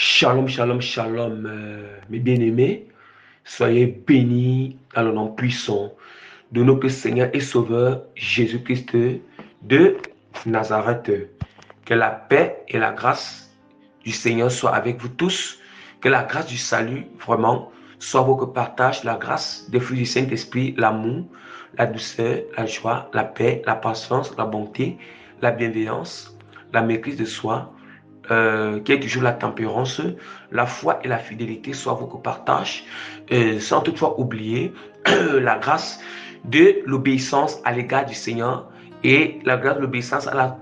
Shalom, shalom, shalom, mes bien-aimés. Soyez bénis dans le nom puissant de notre Seigneur et Sauveur Jésus-Christ de Nazareth. Que la paix et la grâce du Seigneur soient avec vous tous. Que la grâce du salut, vraiment, soit votre partage. La grâce des fruits du Saint-Esprit, l'amour, la douceur, la joie, la paix, la patience, la bonté, la bienveillance, la maîtrise de soi, qui est toujours la tempérance, la foi et la fidélité soient vos partages, sans toutefois oublier la grâce de l'obéissance à l'égard du Seigneur et la grâce de l'obéissance la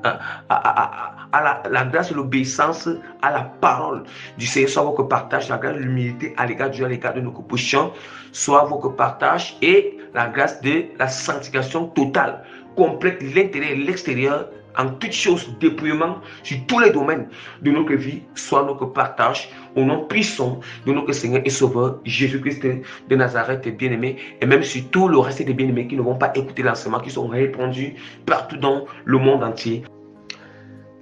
grâce de l'obéissance à la parole du Seigneur soit votre partage, la grâce de l'humilité à l'égard de Dieu, à l'égard de nos positions soit votre partage et la grâce de la sanctification totale, complète, l'intérieur et l'extérieur en toutes choses, dépouillement sur tous les domaines de notre vie, soit notre partage, au nom puissant de notre Seigneur et Sauveur Jésus-Christ de Nazareth, bien-aimé, et même sur tout le reste des bien-aimés qui ne vont pas écouter l'enseignement, qui sont répandus partout dans le monde entier.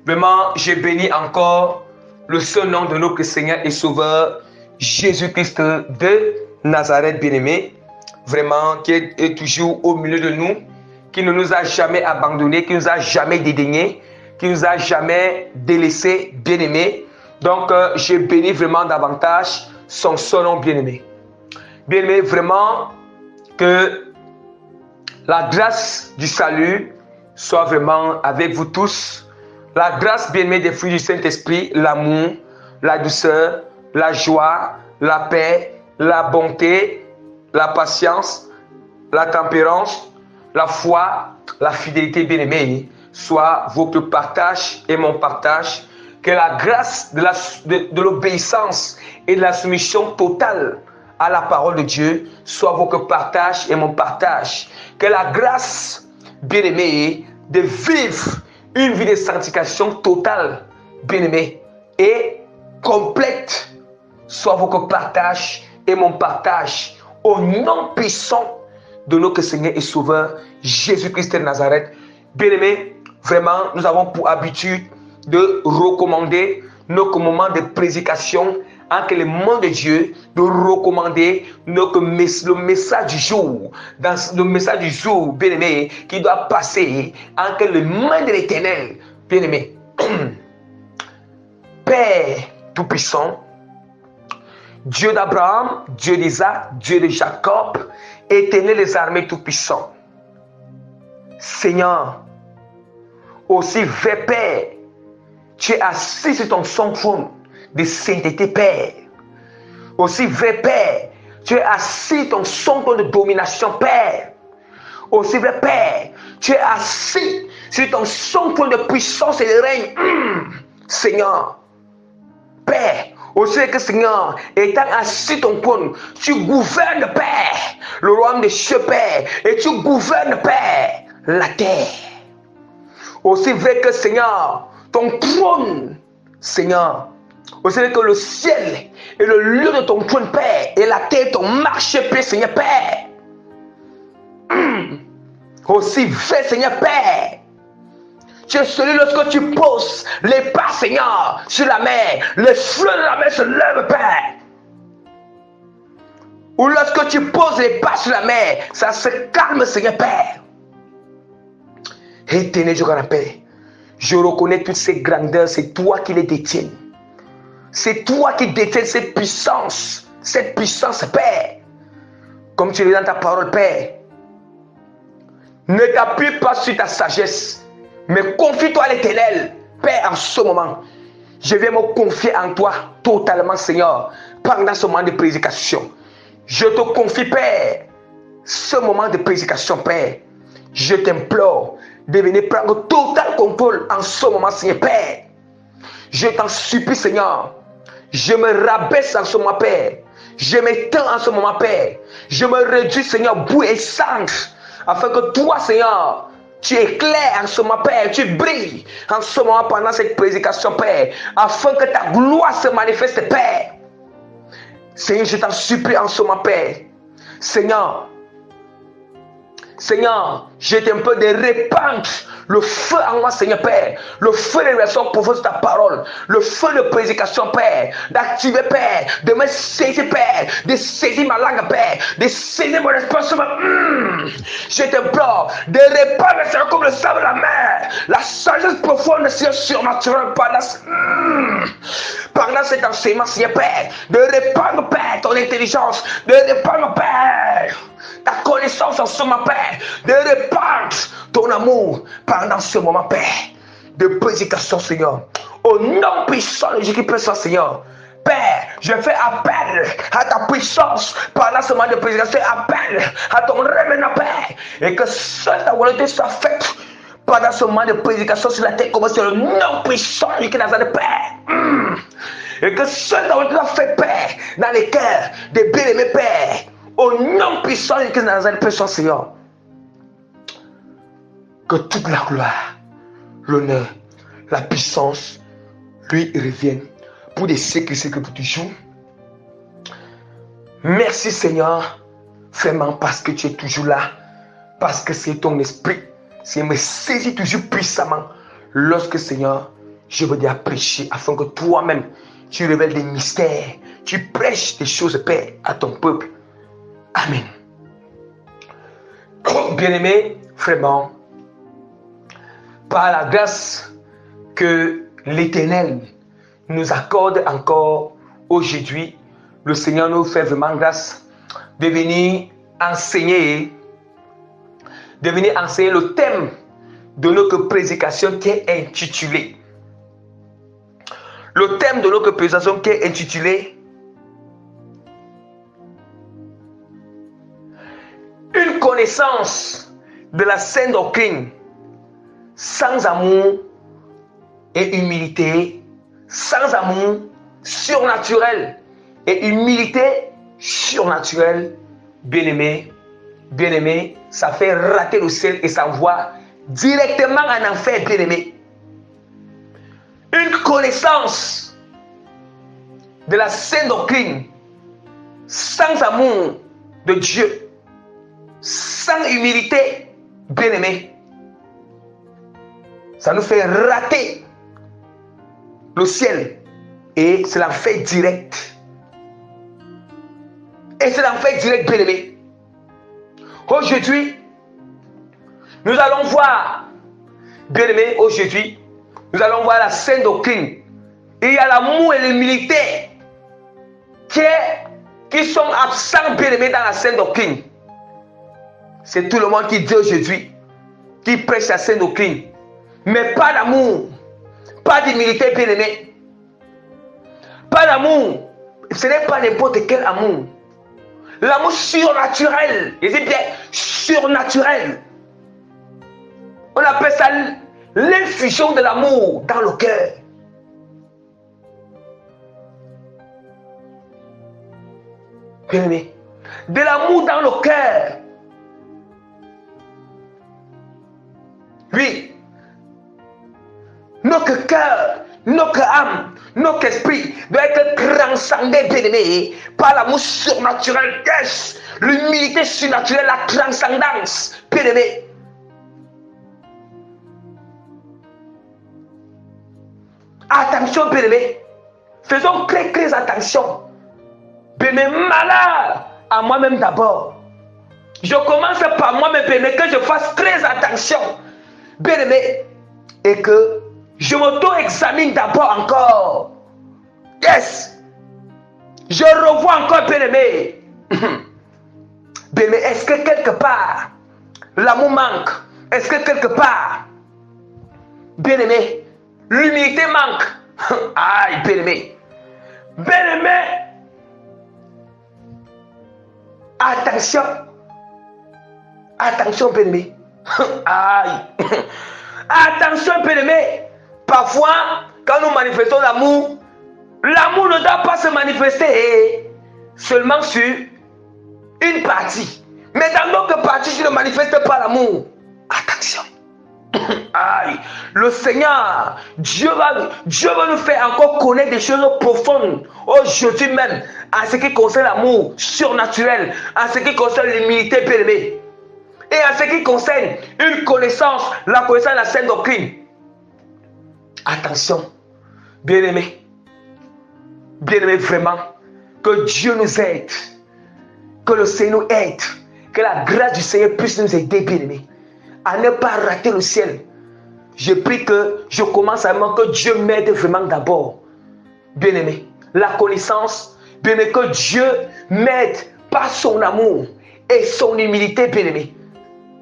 Vraiment, je bénis encore le seul nom de notre Seigneur et Sauveur Jésus-Christ de Nazareth, bien-aimé, vraiment, qui est toujours au milieu de nous, qui ne nous a jamais abandonnés, qui ne nous a jamais dédaignés, qui ne nous a jamais délaissés, bien-aimés. Donc, je bénis vraiment davantage son seul nom, bien-aimé. Bien-aimé, vraiment, que la grâce du salut soit vraiment avec vous tous. La grâce, bien-aimé, des fruits du Saint-Esprit, l'amour, la douceur, la joie, la paix, la bonté, la patience, la tempérance, la foi, la fidélité, bien-aimée, soit votre partage et mon partage. Que la grâce de l'obéissance et de la soumission totale à la parole de Dieu soit votre partage et mon partage. Que la grâce, bien-aimée, de vivre une vie de sanctification totale, bien-aimée, et complète, soit votre partage et mon partage. Au nom puissant de notre Seigneur et Sauveur Jésus-Christ de Nazareth. Bien-aimés, vraiment, nous avons pour habitude de recommander nos moments de prédication en que le monde de Dieu, de recommander le message du jour, dans le message du jour, bien-aimé, qui doit passer en que le main de l'Éternel, bien-aimé, Père Tout-Puissant, Dieu d'Abraham, Dieu d'Isaac, Dieu de Jacob, Éternel des armées tout-puissant. Seigneur, aussi vrai Père, tu es assis sur ton son trône de sainteté, Père. Aussi vrai Père, tu es assis sur ton son trône de domination, Père. Aussi vrai Père, tu es assis sur ton son trône de puissance et de règne, Seigneur. Père, aussi que Seigneur, étant assis ton trône, tu gouvernes, Père, le royaume des cieux, Père, et tu gouvernes, Père, la terre. Aussi vrai que Seigneur, ton trône, Seigneur, aussi vrai que le ciel est le lieu de ton trône, Père, et la terre ton marchepied, Seigneur, Père. Aussi vrai, Seigneur, Père. Tu es celui lorsque tu poses les pas, Seigneur, sur la mer, les fleuves de la mer se lèvent, Père. Ou lorsque tu poses les pas sur la mer, ça se calme, Seigneur, Père. Éternel Dieu de la paix, je reconnais toutes ces grandeurs, c'est toi qui les détiens. C'est toi qui détiens cette puissance, Père. Comme tu le dis dans ta parole, Père. Ne t'appuie pas sur ta sagesse, mais confie-toi à l'Éternel, Père, en ce moment. Je vais me confier en toi totalement, Seigneur, pendant ce moment de prédication. Je te confie, Père, ce moment de prédication, Père. Je t'implore de venir prendre total contrôle en ce moment, Seigneur, Père. Je t'en supplie, Seigneur. Je me rabaisse en ce moment, Père. Je m'étends en ce moment, Père. Je me réduis, Seigneur, boue et cendre, afin que toi, Seigneur, tu éclaires en ce moment, Père, tu brilles en ce moment pendant cette prédication, Père, afin que ta gloire se manifeste, Père. Seigneur, je t'en supplie en ce moment, Père. Seigneur, Seigneur, je t'implore de répandre le feu en moi, Seigneur Père. Le feu de révélation profonde de ta parole. Le feu de prédication, Père. D'activer, Père. De me saisir, Père. De saisir ma langue, Père. De saisir mon esprit. Je t'implore de répandre, Seigneur, comme le sable de la mer. La sagesse profonde, Seigneur, surnaturelle. Pendant cet enseignement, Seigneur Père. De répandre, Père, ton intelligence. De répandre, Père, ta connaissance en ce moment, Père, de répandre ton amour pendant ce moment, Père, de prédication, Seigneur. Au nom puissant de Jésus-Christ, Seigneur. Père, je fais appel à ta puissance pendant ce moment de prédication, appel à ton revenant, Père, et que seule ta volonté soit faite pendant ce moment de prédication sur la terre, comme c'est le nom puissant de Jésus-Christ, Père. Et que seule ta volonté soit faite, Père, dans les cœurs des bien-aimés, Père. Au nom puissant de Nazareth, Père Seigneur, que toute la gloire, l'honneur, la puissance lui reviennent pour des siècles et siècles pour toujours. Merci Seigneur, vraiment parce que tu es toujours là, parce que c'est ton esprit, c'est me saisit toujours puissamment lorsque Seigneur, je veux dire prêcher afin que toi-même tu révèles des mystères, tu prêches des choses, Père, à ton peuple. Amen. Bien-aimés, vraiment, par la grâce que l'Éternel nous accorde encore aujourd'hui, le Seigneur nous fait vraiment grâce de venir enseigner le thème de notre prédication qui est intitulé. Le thème de notre prédication qui est intitulé une connaissance de la sainte doctrine sans amour et humilité, sans amour surnaturel et humilité surnaturelle. Bien-aimé, ça fait rater le ciel et s'envoie directement en enfer, bien-aimé. Une connaissance de la sainte doctrine sans amour de Dieu, sans humilité, bien-aimé, ça nous fait rater le ciel et c'est l'enfer direct. Et c'est l'enfer direct, bien-aimé. Aujourd'hui, nous allons voir, bien-aimé, aujourd'hui, nous allons voir la sainte doctrine. Et il y a l'amour et l'humilité qui sont absents, bien-aimé, dans la sainte doctrine. C'est tout le monde qui dit aujourd'hui, qui prêche la sainte doctrine, mais pas d'amour, pas d'humilité, bien-aimé. Pas d'amour, ce n'est pas n'importe quel amour. L'amour surnaturel, je dis bien surnaturel. On appelle ça l'infusion de l'amour dans le cœur. Bien-aimé, de l'amour dans le cœur. Oui, notre cœur, notre âme, notre esprit doit être transcendé, bien-aimé, par l'amour surnaturel, yes, l'humilité surnaturelle, la transcendance, bien-aimé. Attention, bien-aimé, faisons très très attention. Bien-aimé, malheur à moi-même d'abord. Je commence par moi-même, bien-aimé, que je fasse très attention, bien-aimé, et que je m'auto-examine d'abord encore. Yes. Je revois encore, bien-aimé. Bien-aimé, est-ce que quelque part l'amour manque? Est-ce que quelque part, bien-aimé, l'humilité manque? Aïe, bien-aimé. Bien-aimé, attention. Attention, bien-aimé. Aïe. Attention, bien-aimé. Parfois, quand nous manifestons l'amour, l'amour ne doit pas se manifester seulement sur une partie. Mais dans d'autres parties, tu ne manifestes pas l'amour. Attention. Aïe. Le Seigneur, Dieu va nous faire encore connaître des choses profondes aujourd'hui même, en ce qui concerne l'amour surnaturel, en ce qui concerne l'humilité, bien-aimé. Et en ce qui concerne une connaissance, la connaissance de la sainte doctrine, attention, bien-aimés, vraiment, que Dieu nous aide, que le Seigneur nous aide, que la grâce du Seigneur puisse nous aider, bien-aimés, à ne pas rater le ciel. Je prie que je commence à voir que Dieu m'aide vraiment d'abord, bien-aimés, la connaissance, bien-aimés, que Dieu m'aide par son amour et son humilité, bien-aimés,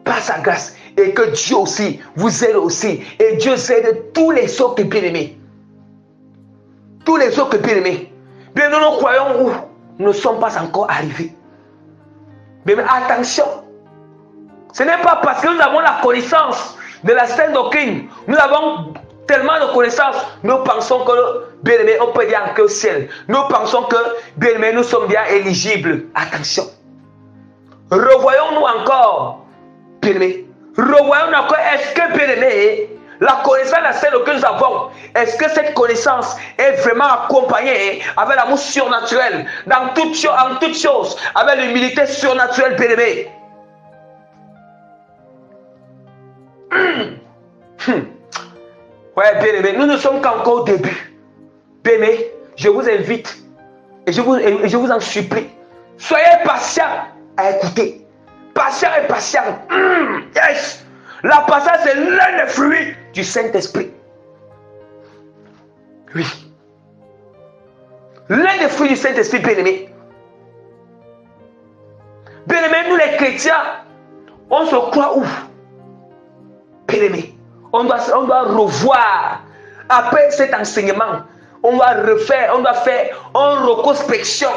par sa grâce, et que Dieu aussi vous aide aussi, et Dieu aide tous les autres bien-aimés. Tous les autres bien-aimés. Bien, nous croyons où nous ne sommes pas encore arrivés. Mais attention, ce n'est pas parce que nous avons la connaissance de la sainte doctrine, nous avons tellement de connaissances, nous pensons que, bien-aimés, on peut dire que au ciel. Nous pensons que, bien-aimés, nous sommes bien éligibles. Attention. Revoyons-nous encore, bien-aimés. Revoyons-nous encore, est-ce que, bien-aimés, la connaissance de la sainte doctrine que nous avons, est-ce que cette connaissance est vraiment accompagnée avec l'amour surnaturel, en toutes choses, avec l'humilité surnaturelle, bien-aimés? Ouais, bien-aimés, nous ne sommes qu'encore au début. Bien-aimés, je vous invite et je vous en supplie, soyez patients à écouter. Patient et patient. Yes. La patience, c'est l'un des fruits du Saint-Esprit. Oui. L'un des fruits du Saint-Esprit, bien-aimé. Bien-aimé, nous les chrétiens, on se croit où? Bien-aimé, on doit revoir. Après cet enseignement, on doit refaire, on doit faire une reconstruction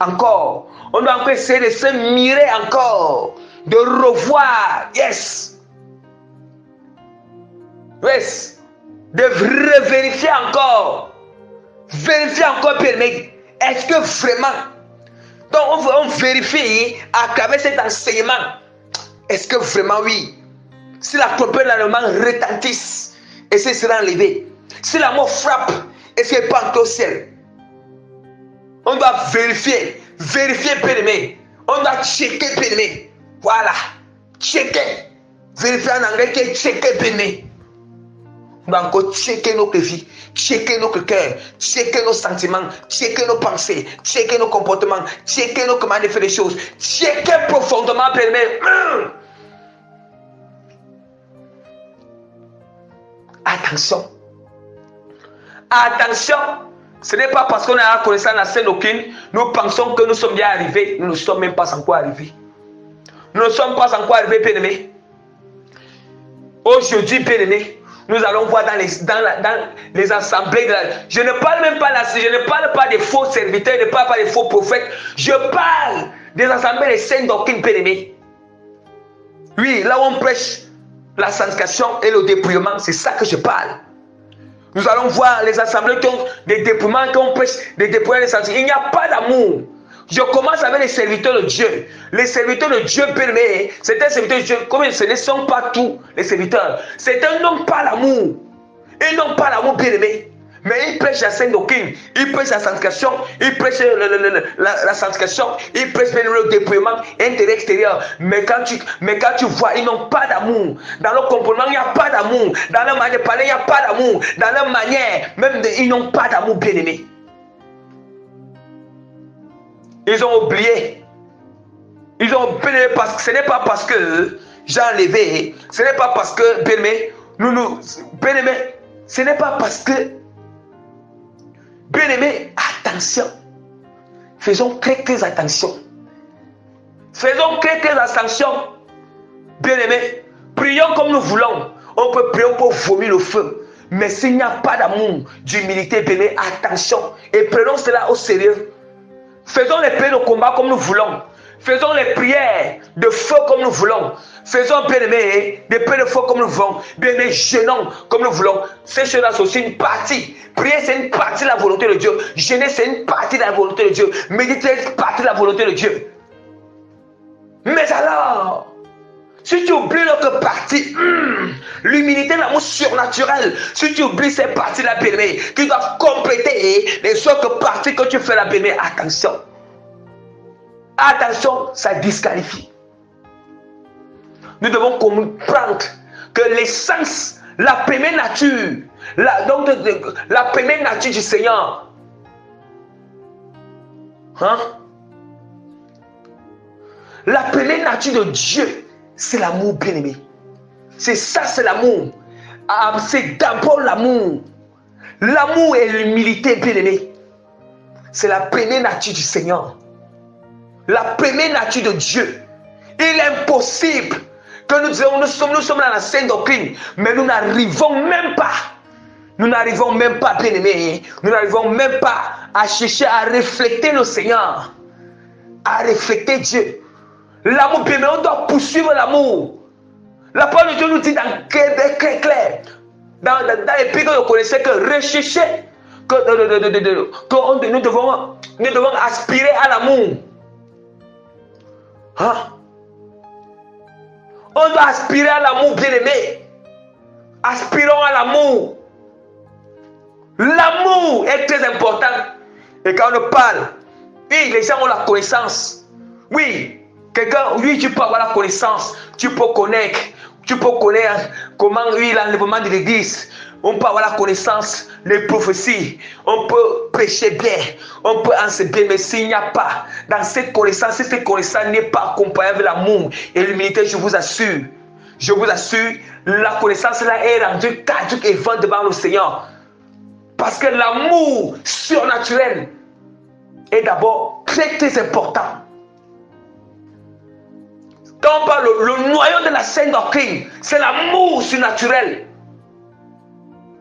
encore. On doit encore essayer de se mirer encore, de revoir. Yes. Yes. De revérifier encore. Vérifier encore, bien-aimé. Est-ce que vraiment, donc on vérifie à travers cet enseignement, est-ce que vraiment oui, si la trompette l'allemand retentisse, est-ce que sera enlevé? Si la mort frappe, est-ce qu'elle peut entrer au ciel? On doit vérifier, bien-aimé. On doit checker, bien-aimé. Voilà, checker. Vérifier en anglais qui est checker, bien-aimé. On doit encore checker nos vies, checker notre cœur, checker nos sentiments, checker nos pensées, checker nos comportements, checker nos comment de faire les choses, checker profondément, bien-aimé. Attention. Attention. Ce n'est pas parce qu'on a la connaissance de la sainte doctrine, nous pensons que nous sommes bien arrivés. Nous ne sommes même pas encore arrivés. Nous ne sommes pas encore arrivés, bien-aimés. Aujourd'hui, bien-aimés, nous allons voir dans les assemblées. Je ne parle même pas je ne parle pas des faux serviteurs, je ne parle pas des faux prophètes. Je parle des assemblées des saintes doctrines, bien-aimés. Oui, là où on prêche la sanctification et le dépouillement, c'est ça que je parle. Nous allons voir les assemblées qui ont des dépouillements, qui ont prêché des dépouillements, des sanctifications. Il n'y a pas d'amour. Je commence avec les serviteurs de Dieu. Les serviteurs de Dieu, bien-aimés, c'est un serviteur de Dieu. Comme ce ne sont pas tous les serviteurs. C'est un n'ont pas l'amour. Ils n'ont pas l'amour, bien-aimé. Mais ils prêchent la sainte doctrine, ils prêchent la sanctification, ils prêchent la sanctification, ils prêchent le dépouillement intérieur extérieur. Mais quand tu vois, ils n'ont pas d'amour. Dans leur comportement, il n'y a pas d'amour. Dans leur manière de parler, il n'y a pas d'amour. Dans leur manière, ils n'ont pas d'amour, bien-aimé. Ils ont oublié. Ils ont oublié parce que ce n'est pas parce que j'ai enlevé, ce n'est pas parce que, bien-aimé, bien-aimé, ce n'est pas parce que, bien-aimé, attention. Faisons très très attention. Faisons très très attention. Bien-aimé, prions comme nous voulons. On peut prier pour vomir le feu. Mais s'il n'y a pas d'amour, d'humilité, bien-aimé, attention. Et prenons cela au sérieux. Faisons les prières de combat comme nous voulons. Faisons les prières de feu comme nous voulons. Faisons, bien-aimés, des prières de feu comme nous voulons. Bien-aimés, jeûnons comme nous voulons. Ces choses-là, c'est aussi une partie. Prier, c'est une partie de la volonté de Dieu. Jeûner, c'est une partie de la volonté de Dieu. Méditer, c'est une partie de la volonté de Dieu. Mais alors, si tu oublies l'autre partie, l'humilité, l'amour surnaturel, si tu oublies ces parties-là, bien-aimés, qui doivent compléter les autres parties que tu fais là, bien-aimés, attention. Attention, ça disqualifie. nous devons comprendre que l'essence, la première nature, la première nature du Seigneur, hein? La première nature de Dieu, c'est l'amour, bien-aimé. C'est ça, c'est l'amour. C'est d'abord l'amour. L'amour et l'humilité, bien-aimé. C'est la première nature du Seigneur. La première nature de Dieu. Il est impossible que nous disions, nous sommes dans la sainte doctrine, mais nous n'arrivons même pas. Nous n'arrivons même pas, bien-aimé. Nous n'arrivons même pas à chercher à refléter le Seigneur. À refléter Dieu. L'amour, bien-aimé, on doit poursuivre l'amour. La parole de Dieu nous dit très clair. Dans l'Épître, vous connaissez que rechercher, que nous devons aspirer à l'amour. Hein? On doit aspirer à l'amour, bien-aimé. Aspirons à l'amour. L'amour est très important. Et quand on parle, oui, les gens ont la connaissance. Oui, oui, tu peux avoir la connaissance. Tu peux connaître comment, oui, l'enlèvement de l'église. On peut avoir la connaissance, les prophéties. On peut prêcher bien. On peut enseigner bien. Mais s'il n'y a pas, dans cette connaissance, si cette connaissance n'est pas accompagnée avec l'amour et l'humilité, je vous assure, la connaissance là est rendue caduque et vaine devant le Seigneur. Parce que l'amour surnaturel est d'abord très très important. Quand on parle le noyau de la sainte doctrine, c'est l'amour surnaturel.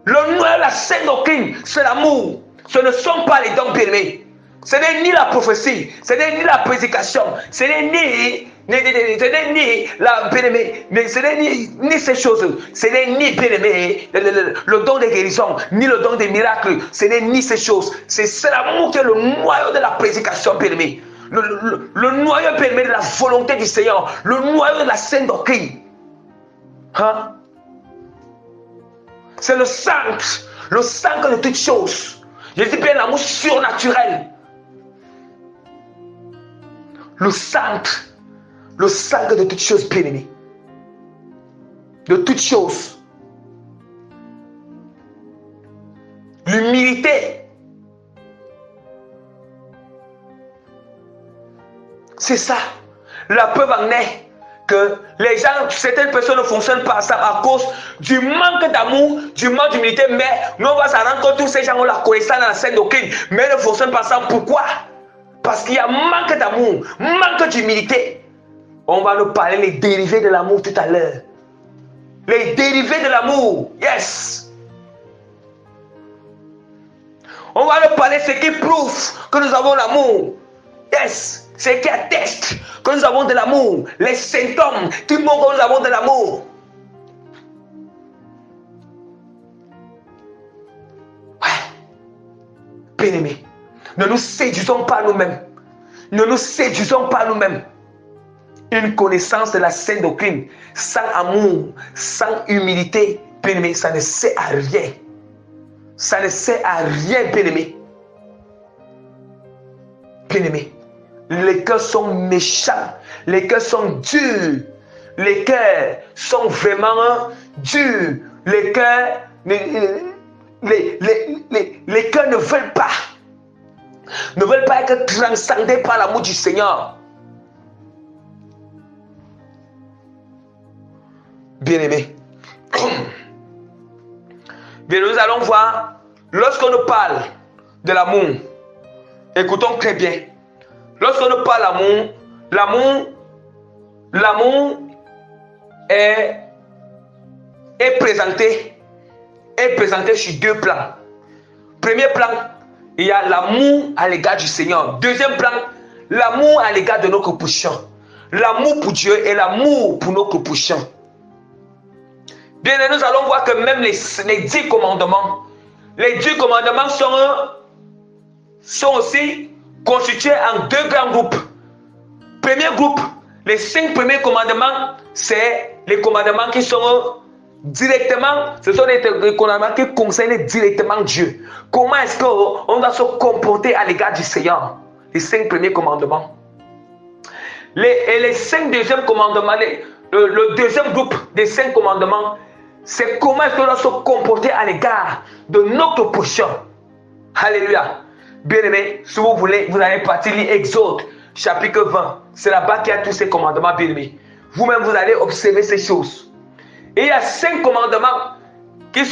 Le noyau de la sainte doctrine, c'est l'amour. Ce ne sont pas les dons bien-aimés. Ce n'est ni la prophétie, ce n'est ni la prédication, ce n'est ni la bien-aimée, ce n'est ni ces choses. Ce n'est ni bien-aimé, le don de guérison, ni le don des miracles. Ce n'est ni ces choses. C'est l'amour qui est le noyau de la prédication, bien-aimé. Le noyau, bien-aimé, de la volonté du Seigneur. Le noyau de la sainte doctrine. Hein? C'est le centre de toutes choses. Je dis bien l'amour surnaturel. Le centre de toutes choses, bien-aimé. De toutes choses. L'humilité. C'est ça. La preuve en est que les gens, certaines personnes ne fonctionnent pas à cause du manque d'amour, du manque d'humilité, mais nous on va s'en rendre compte, tous ces gens ont la connaissance dans la sainte doctrine, mais ne fonctionnent pas ensemble. Pourquoi? Parce qu'il y a manque d'amour, manque d'humilité. On va nous parler des dérivés de l'amour tout à l'heure. Les dérivés de l'amour, yes. On va nous parler de ce qui prouve que nous avons l'amour, yes. Ce qui atteste que nous avons de l'amour, les symptômes qui montrent que nous avons de l'amour. Ouais. Bien-aimés, ne nous séduisons pas nous-mêmes. Ne nous séduisons pas nous-mêmes. Une connaissance de la sainte doctrine sans amour, sans humilité, bien-aimé, ça ne sert à rien. Ça ne sert à rien, bien-aimé. Bien-aimé. Les cœurs sont méchants, les cœurs sont durs, les cœurs sont vraiment durs, les cœurs ne veulent pas être transcendés par l'amour du Seigneur. Bien-aimés, bien, nous allons voir, lorsqu'on nous parle de l'amour, écoutons très bien. Lorsqu'on nous parle l'amour est présenté sur deux plans. Premier plan, il y a l'amour à l'égard du Seigneur. Deuxième plan, l'amour à l'égard de notre prochain. L'amour pour Dieu et l'amour pour notre prochain. Bien, nous allons voir que même les 10 commandements, sont aussi constitués en deux grands groupes. Premier groupe, les 5 premiers commandements, c'est les commandements qui sont directement, ce sont les commandements qui concernent directement Dieu. Comment est-ce qu'on doit se comporter à l'égard du Seigneur? Les 5 premiers commandements. Et les 5 deuxièmes commandements, le deuxième groupe des 5 commandements, c'est comment est-ce qu'on doit se comporter à l'égard de notre prochain. Alléluia. Bien-aimés, si vous voulez, vous allez partir lire Exode, chapitre 20. C'est là-bas qu'il y a tous ces commandements, bien-aimés. Vous-même, vous allez observer ces choses. Et il y a 5 commandements qui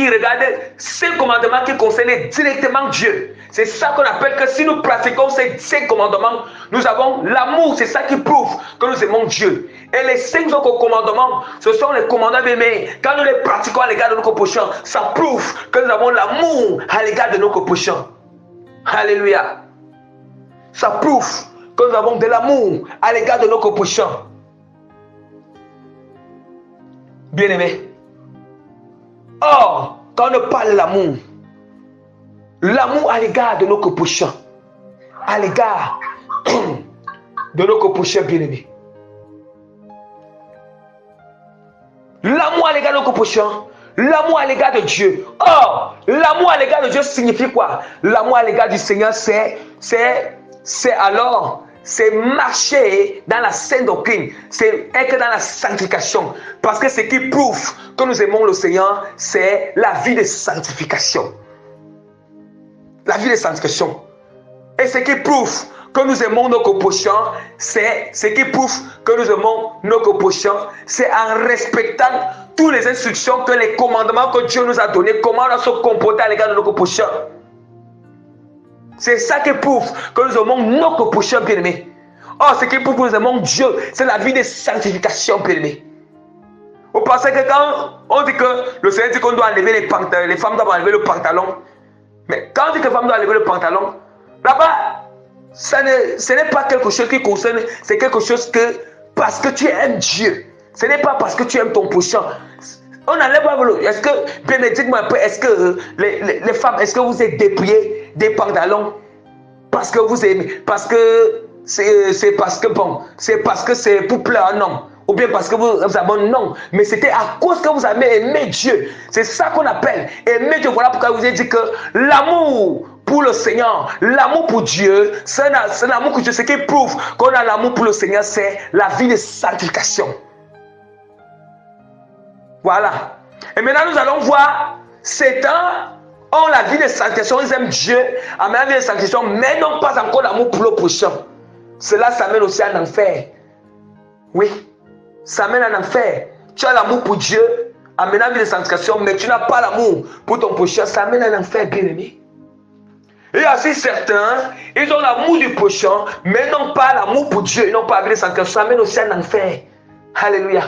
regardent 5 commandements qui concernent directement Dieu. C'est ça qu'on appelle que si nous pratiquons ces 5 commandements, nous avons l'amour. C'est ça qui prouve que nous aimons Dieu. Et les 5 autres commandements, ce sont les commandements aimés. Quand nous les pratiquons à l'égard de notre prochain, ça prouve que nous avons l'amour à l'égard de notre prochain. Alléluia. Ça prouve que nous avons de l'amour à l'égard de notre prochain. Bien-aimé. Or, quand on parle de l'amour, l'amour à l'égard de notre prochain, à l'égard de notre prochain bien-aimé. L'amour à l'égard de notre prochain, l'amour à l'égard de Dieu. Or, l'amour à l'égard de Dieu signifie quoi? L'amour à l'égard du Seigneur, c'est marcher dans la sainte doctrine, c'est être dans la sanctification. Parce que ce qui prouve que nous aimons le Seigneur, c'est la vie de sanctification. La vie de sanctification. Et ce qui prouve que nous aimons nos prochains, c'est ce qui prouve que nous aimons nos prochains, c'est en respectant toutes les instructions, que les commandements que Dieu nous a donnés, comment on doit se comporter à l'égard de nos prochains. C'est ça qui prouve que nous aimons notre prochain bien-aimé. Or, ce qui prouve que nous aimons Dieu, c'est la vie de sanctification bien-aimé. Vous pensez que quand on dit que le Seigneur dit qu'on doit enlever les pantalons, les femmes doivent enlever le pantalon. Mais quand on dit que les femmes doivent enlever le pantalon, là-bas, ce n'est pas quelque chose qui concerne, c'est quelque chose que parce que tu aimes Dieu. Ce n'est pas parce que tu aimes ton prochain. On enlève le. Est-ce que, bien dites-moi un peu, est-ce que les femmes, est-ce que vous êtes dépouillées des pantalons parce que vous aimez, parce que c'est parce que bon, c'est parce que c'est pour plaire un homme, ou bien parce que vous avez non, mais c'était à cause que vous avez aimé Dieu. C'est ça qu'on appelle aimer Dieu. Voilà pourquoi je vous ai dit que l'amour pour le Seigneur, l'amour pour Dieu, c'est l'amour pour Dieu. Ce qui prouve qu'on a l'amour pour le Seigneur, c'est la vie de sanctification. Voilà. Et maintenant, nous allons voir Satan ont la vie de sanctification, ils aiment Dieu, en la vie de sanctification, mais n'ont pas encore l'amour pour le prochain. Cela s'amène aussi en enfer. Oui, ça mène en enfer. Tu as l'amour pour Dieu, en menant la vie de sanctification, mais tu n'as pas l'amour pour ton prochain, ça mène en enfer, bien-aimé. Et aussi certains, ils ont l'amour du prochain, mais n'ont pas l'amour pour Dieu, ils n'ont pas la vie de sanctification, ça mène aussi en enfer. Alléluia.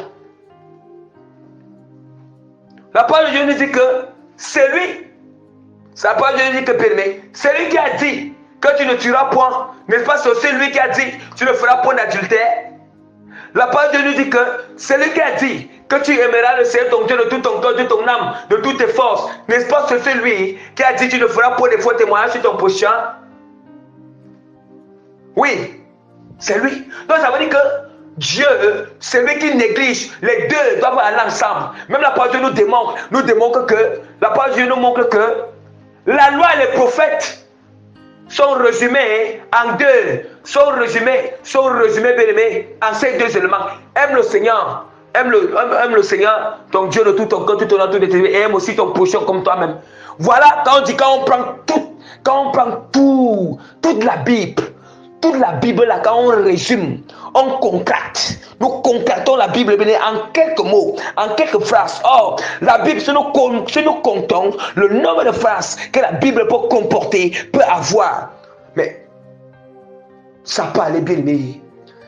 La parole de Dieu nous dit que c'est lui. La parole de Dieu nous dit que c'est lui qui a dit que tu ne tueras point. N'est-ce pas? C'est aussi lui qui a dit tu ne feras point d'adultère. La parole de Dieu nous dit que c'est lui qui a dit que tu aimeras le Seigneur ton Dieu de tout ton cœur, de ton âme, de toutes tes forces. N'est-ce pas? C'est lui qui a dit tu ne feras point de faux témoignages sur ton prochain. Oui, c'est lui. Donc ça veut dire que Dieu, celui qui néglige, les deux doivent aller ensemble. Même la parole de Dieu nous démontre que, la parole de Dieu nous montre que la loi et les prophètes sont résumés en deux, sont résumés bien-aimés, en ces deux éléments. Aime le Seigneur, aime le Seigneur, ton Dieu de tout ton cœur, tout ton âme, tout tes et aime aussi ton prochain comme toi-même. Voilà, quand on prend toute la Bible. Toute la Bible, là, quand on résume, on concrète. Nous concrétons la Bible en quelques mots, en quelques phrases. Or, la Bible, si nous comptons le nombre de phrases que la Bible peut comporter, peut avoir. Mais, ça peut aller bien,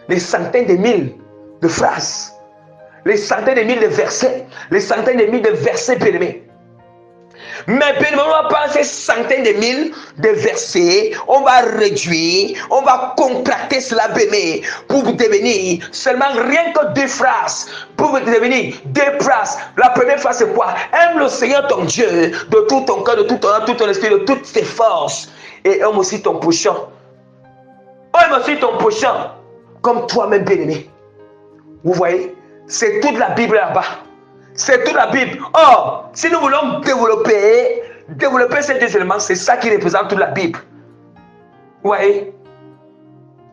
les centaines de mille de phrases, les centaines de mille de versets, les centaines de mille de versets bien aimés. Mais bien, on va pas ces centaines de mille de versets, on va réduire, on va contracter cela béné pour devenir seulement rien que deux phrases. Pour devenir deux phrases. La première phrase c'est quoi? Aime le Seigneur ton Dieu de tout ton cœur, de tout ton âme, tout ton esprit, de toutes tes forces. Et aime aussi ton prochain. Aime aussi ton prochain comme toi-même bien aimé. Vous voyez? C'est toute la Bible là-bas. C'est toute la Bible. Or, si nous voulons développer ces deux éléments, c'est ça qui représente toute la Bible. Vous voyez?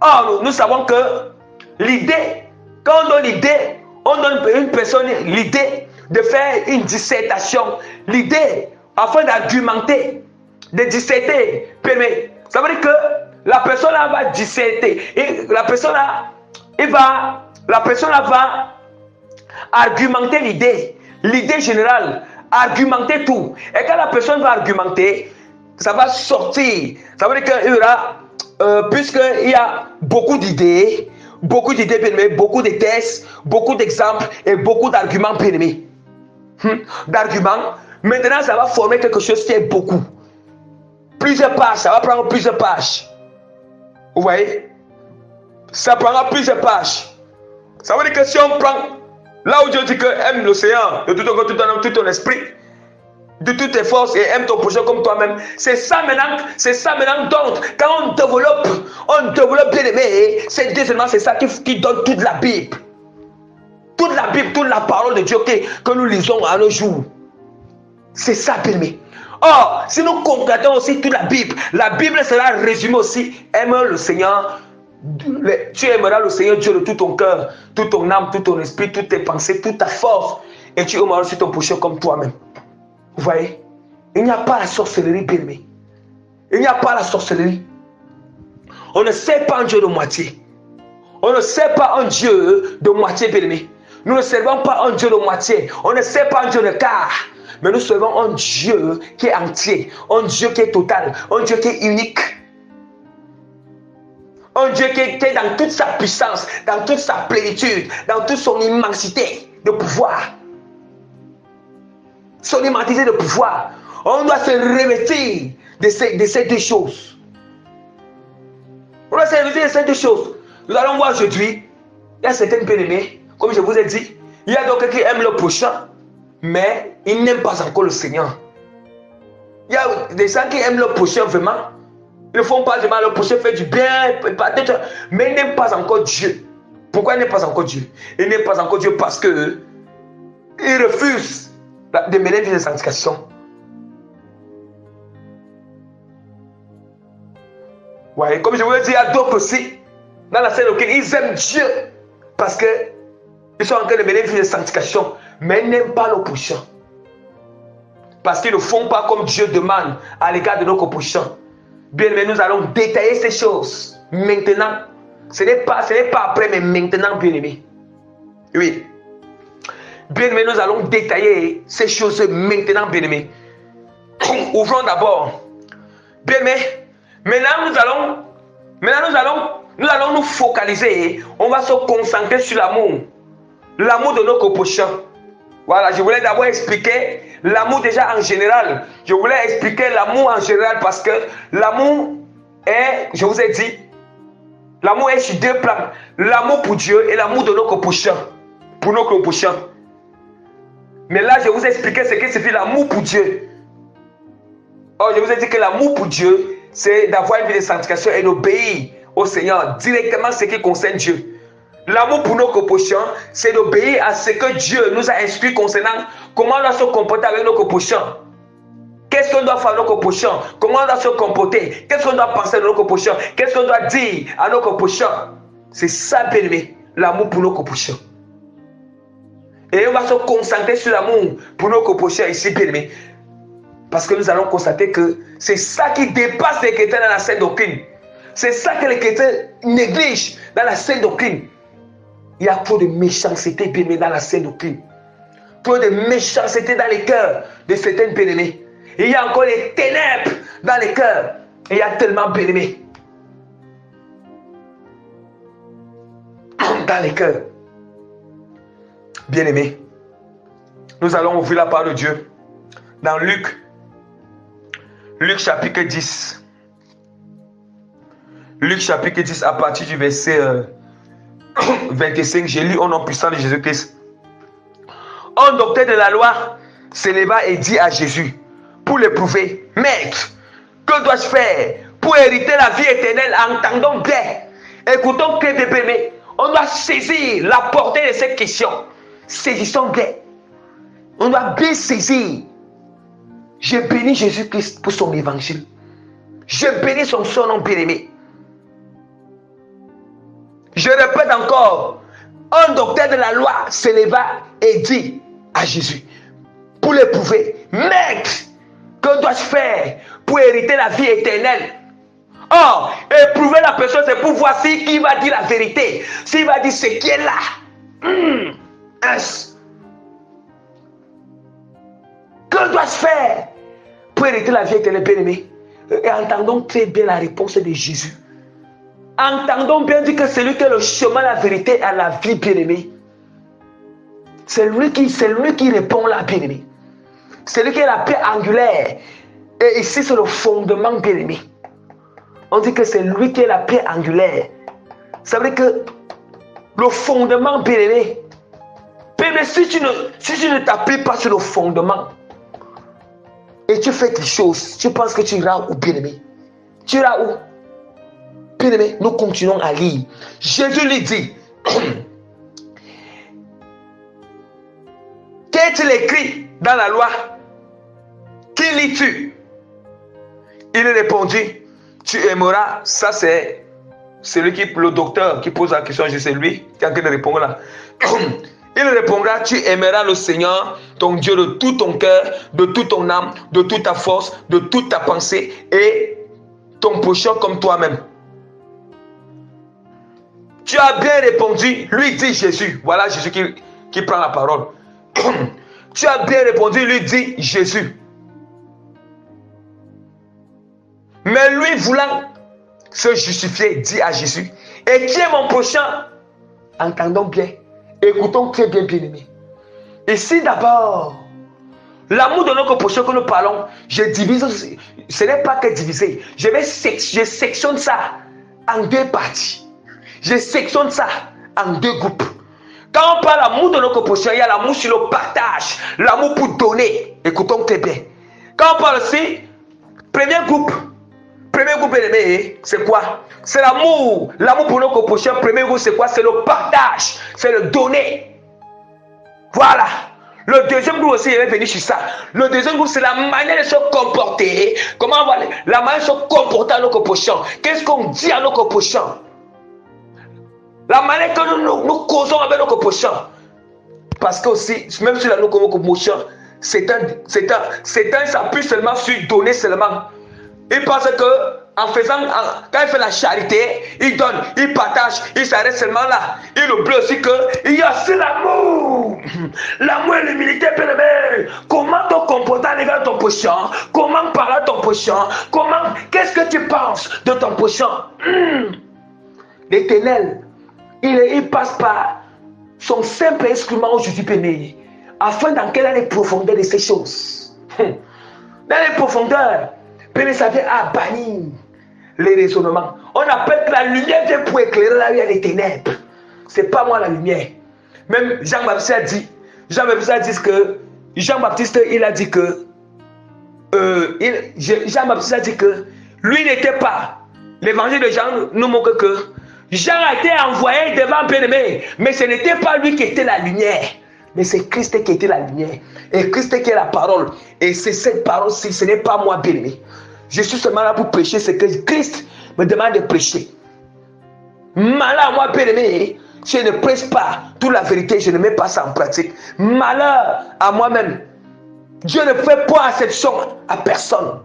Or, nous savons que l'idée, quand on donne l'idée, On donne à une personne l'idée de faire une dissertation, l'idée afin d'argumenter, de disserter. Ça veut dire que la personne là va disserter et la personne là va argumenter l'idée générale, argumenter tout. Et quand la personne va argumenter, ça va sortir. Ça veut dire qu'il y aura, puisqu'il y a beaucoup d'idées, beaucoup de tests, beaucoup d'exemples et beaucoup d'arguments bien-aimés. D'arguments. Maintenant, ça va former quelque chose qui est beaucoup. Plusieurs pages, ça va prendre plusieurs pages. Vous voyez? Ça prendra plusieurs pages. Ça veut dire que si on prend, là où Dieu dit que aime l'océan de tout ton corps, tout ton esprit, de toutes tes forces et aime ton prochain comme toi-même. C'est ça maintenant. Donc, quand on développe bien aimé, c'est deuxièmement, c'est ça qui donne toute la Bible. Toute la Bible, toute la parole de Dieu que nous lisons à nos jours. C'est ça, bien aimé. Or, si nous concrétisons aussi toute la Bible sera résumée aussi. Aime le Seigneur. Tu aimeras le Seigneur Dieu de tout ton cœur, toute ton âme, tout ton esprit, toutes tes pensées, toute ta force. Et tu aimeras aussi ton prochain comme toi-même. Vous voyez? Il n'y a pas la sorcellerie, bien aimé. Il n'y a pas la sorcellerie. On ne sait pas un Dieu de moitié. On ne sait pas un Dieu de moitié, bien aimé. Nous ne servons pas un Dieu de moitié. On ne sait pas un Dieu de quart. Mais nous servons un Dieu qui est entier. Un Dieu qui est total. Un Dieu qui est unique. Un Dieu qui est dans toute sa puissance, dans toute sa plénitude, dans toute son immensité de pouvoir. Son immensité de pouvoir. On doit se revêtir de ces deux choses. On doit se revêtir de ces deux choses. Nous allons voir aujourd'hui, il y a certaines bien-aimées, comme je vous ai dit, il y a d'autres qui aiment le prochain, mais ils n'aiment pas encore le Seigneur. Il y a des gens qui aiment le prochain vraiment. Ils ne font pas du mal, le prochain fait du bien, mais ils n'aiment pas encore Dieu. Pourquoi ils n'aiment pas encore Dieu? Ils n'aiment pas encore Dieu parce que ils refusent de mener une vie de sanctification. Ouais, comme je vous l'ai dit, il y a d'autres aussi, dans la scène auquel ils aiment Dieu parce qu'ils sont en train de mener une vie de sanctification, mais ils n'aiment pas le prochain. Parce qu'ils ne font pas comme Dieu demande à l'égard de nos prochains. Bien, mais nous allons détailler ces choses maintenant. Ce n'est pas après, mais maintenant, bien aimé. Oui. Bien aimé, nous allons détailler ces choses maintenant, bien aimé. Ouvrons d'abord. Bien aimé, maintenant nous allons nous focaliser. On va se concentrer sur l'amour. L'amour de nos prochains. Voilà, je voulais d'abord expliquer l'amour déjà en général. Je voulais expliquer l'amour en général parce que l'amour est, je vous ai dit, l'amour est sur deux plans. L'amour pour Dieu et l'amour de nos prochains. Pour nos prochains. Mais là, je vous ai expliqué ce que signifie l'amour pour Dieu. Or, je vous ai dit que l'amour pour Dieu, c'est d'avoir une vie de sanctification et d'obéir au Seigneur directement ce qui concerne Dieu. L'amour pour nos prochains, c'est d'obéir à ce que Dieu nous a instruit concernant comment on doit se comporter avec nos prochains. Qu'est-ce qu'on doit faire à nos prochains? Comment on doit se comporter? Qu'est-ce qu'on doit penser à nos prochains? Qu'est-ce qu'on doit dire à nos prochains? C'est ça, bien aimé, l'amour pour nos prochains. Et on va se concentrer sur l'amour pour nos prochains ici, bien aimé. Parce que nous allons constater que c'est ça qui dépasse les chrétiens dans la saine doctrine. C'est ça que les chrétiens négligent dans la saine doctrine. Il y a trop de méchanceté, bien-aimés, dans la saine doctrine. Trop de méchanceté dans les cœurs de certains bien-aimés. Il y a encore les ténèbres dans les cœurs. Et il y a tellement bien-aimés. Dans les cœurs. Bien-aimés. Nous allons ouvrir la parole de Dieu. Dans Luc. Luc chapitre 10. Luc chapitre 10 à partir du verset 25, j'ai lu au nom puissant de Jésus-Christ. Un docteur de la loi se leva et dit à Jésus, pour l'éprouver, Maître, que dois-je faire pour hériter la vie éternelle? Entendons bien, écoutons que bien, on doit saisir la portée de cette question. Saisissons bien. On doit bien saisir. Je bénis Jésus-Christ pour son évangile. Je bénis son nom bien-aimé. Je répète encore, un docteur de la loi se leva et dit à Jésus, pour l'éprouver, Maître, que dois-je faire pour hériter la vie éternelle? Or, éprouver la personne, c'est pour voir si qui va dire la vérité. S'il va dire ce qui est là. Que dois-je faire pour hériter la vie éternelle, bien-aimé? Et entendons très bien la réponse de Jésus. Entendons bien dire que c'est lui qui est le chemin, la vérité et la vie, bien-aimé. C'est lui qui répond là, bien-aimé. C'est lui qui est la pierre angulaire. Et ici, c'est le fondement, bien-aimé. On dit que c'est lui qui est la pierre angulaire. Ça veut dire que le fondement, bien-aimé. Mais si tu ne t'appuies pas sur le fondement et tu fais quelque chose, tu penses que tu iras où, bien-aimé? Tu iras où? Bien-aimé, nous continuons à lire. Jésus lui dit, qu'est-il écrit dans la loi? Qui lis-tu? Il répondit, tu aimeras. Ça c'est le docteur qui pose la question, c'est lui qui a en train de répondre là. Il répondra, tu aimeras le Seigneur, ton Dieu, de tout ton cœur, de toute ton âme, de toute ta force, de toute ta pensée et ton prochain comme toi-même. Tu as bien répondu, lui dit Jésus. Voilà Jésus qui prend la parole. Tu as bien répondu, lui dit Jésus. Mais lui voulant se justifier, dit à Jésus, et qui est mon prochain? Entendons bien, écoutons très bien, bien-aimés. Ici d'abord, l'amour de notre prochain que nous parlons, je divise, ce n'est pas que diviser. Je sectionne ça en deux parties. Je sectionne ça en deux groupes. Quand on parle d'amour de notre prochain, il y a l'amour sur le partage, l'amour pour donner. Écoutons très bien. Quand on parle aussi, premier groupe aimé, c'est quoi? C'est l'amour. L'amour pour notre prochain, premier groupe, c'est quoi? C'est le partage, c'est le donner. Voilà. Le deuxième groupe aussi, il est venu sur ça. Le deuxième groupe, c'est la manière de se comporter. Comment on va la manière de se comporter à notre prochain. Qu'est-ce qu'on dit à notre prochain? La manière que nous causons avec notre prochain. Parce que aussi, même si notre prochain, c'est un s'appuie seulement sur donner seulement. Il pense que en faisant, quand il fait la charité, il donne, il partage, il s'arrête seulement là. Il oublie aussi qu'il y a aussi l'amour. L'amour et l'humilité, bien-aimé. Comment te comporter à l'égard de ton prochain? Comment parler à ton prochain? Qu'est-ce que tu penses de ton prochain? L'Éternel, il passe par son simple instrument aujourd'hui, bien-aimé, afin d'entrer dans les profondeurs de ces choses. Dans les profondeurs, bien, ça vient à bannir les raisonnements. On appelle que la lumière vient pour éclairer là où il y a les ténèbres. Ce n'est pas moi la lumière. Même Jean-Baptiste a dit que Jean-Baptiste a dit que lui n'était pas. L'évangile de Jean nous montre que Jean a été envoyé devant bien-aimé, mais ce n'était pas lui qui était la lumière, mais c'est Christ qui était la lumière. Et Christ qui est la parole. Et c'est cette parole-ci, ce n'est pas moi, bien-aimé. Je suis seulement là pour prêcher ce que Christ me demande de prêcher. Malheur à moi, bien-aimé, je ne prêche pas toute la vérité, je ne mets pas ça en pratique. Malheur à moi-même. Dieu ne fait pas exception à personne.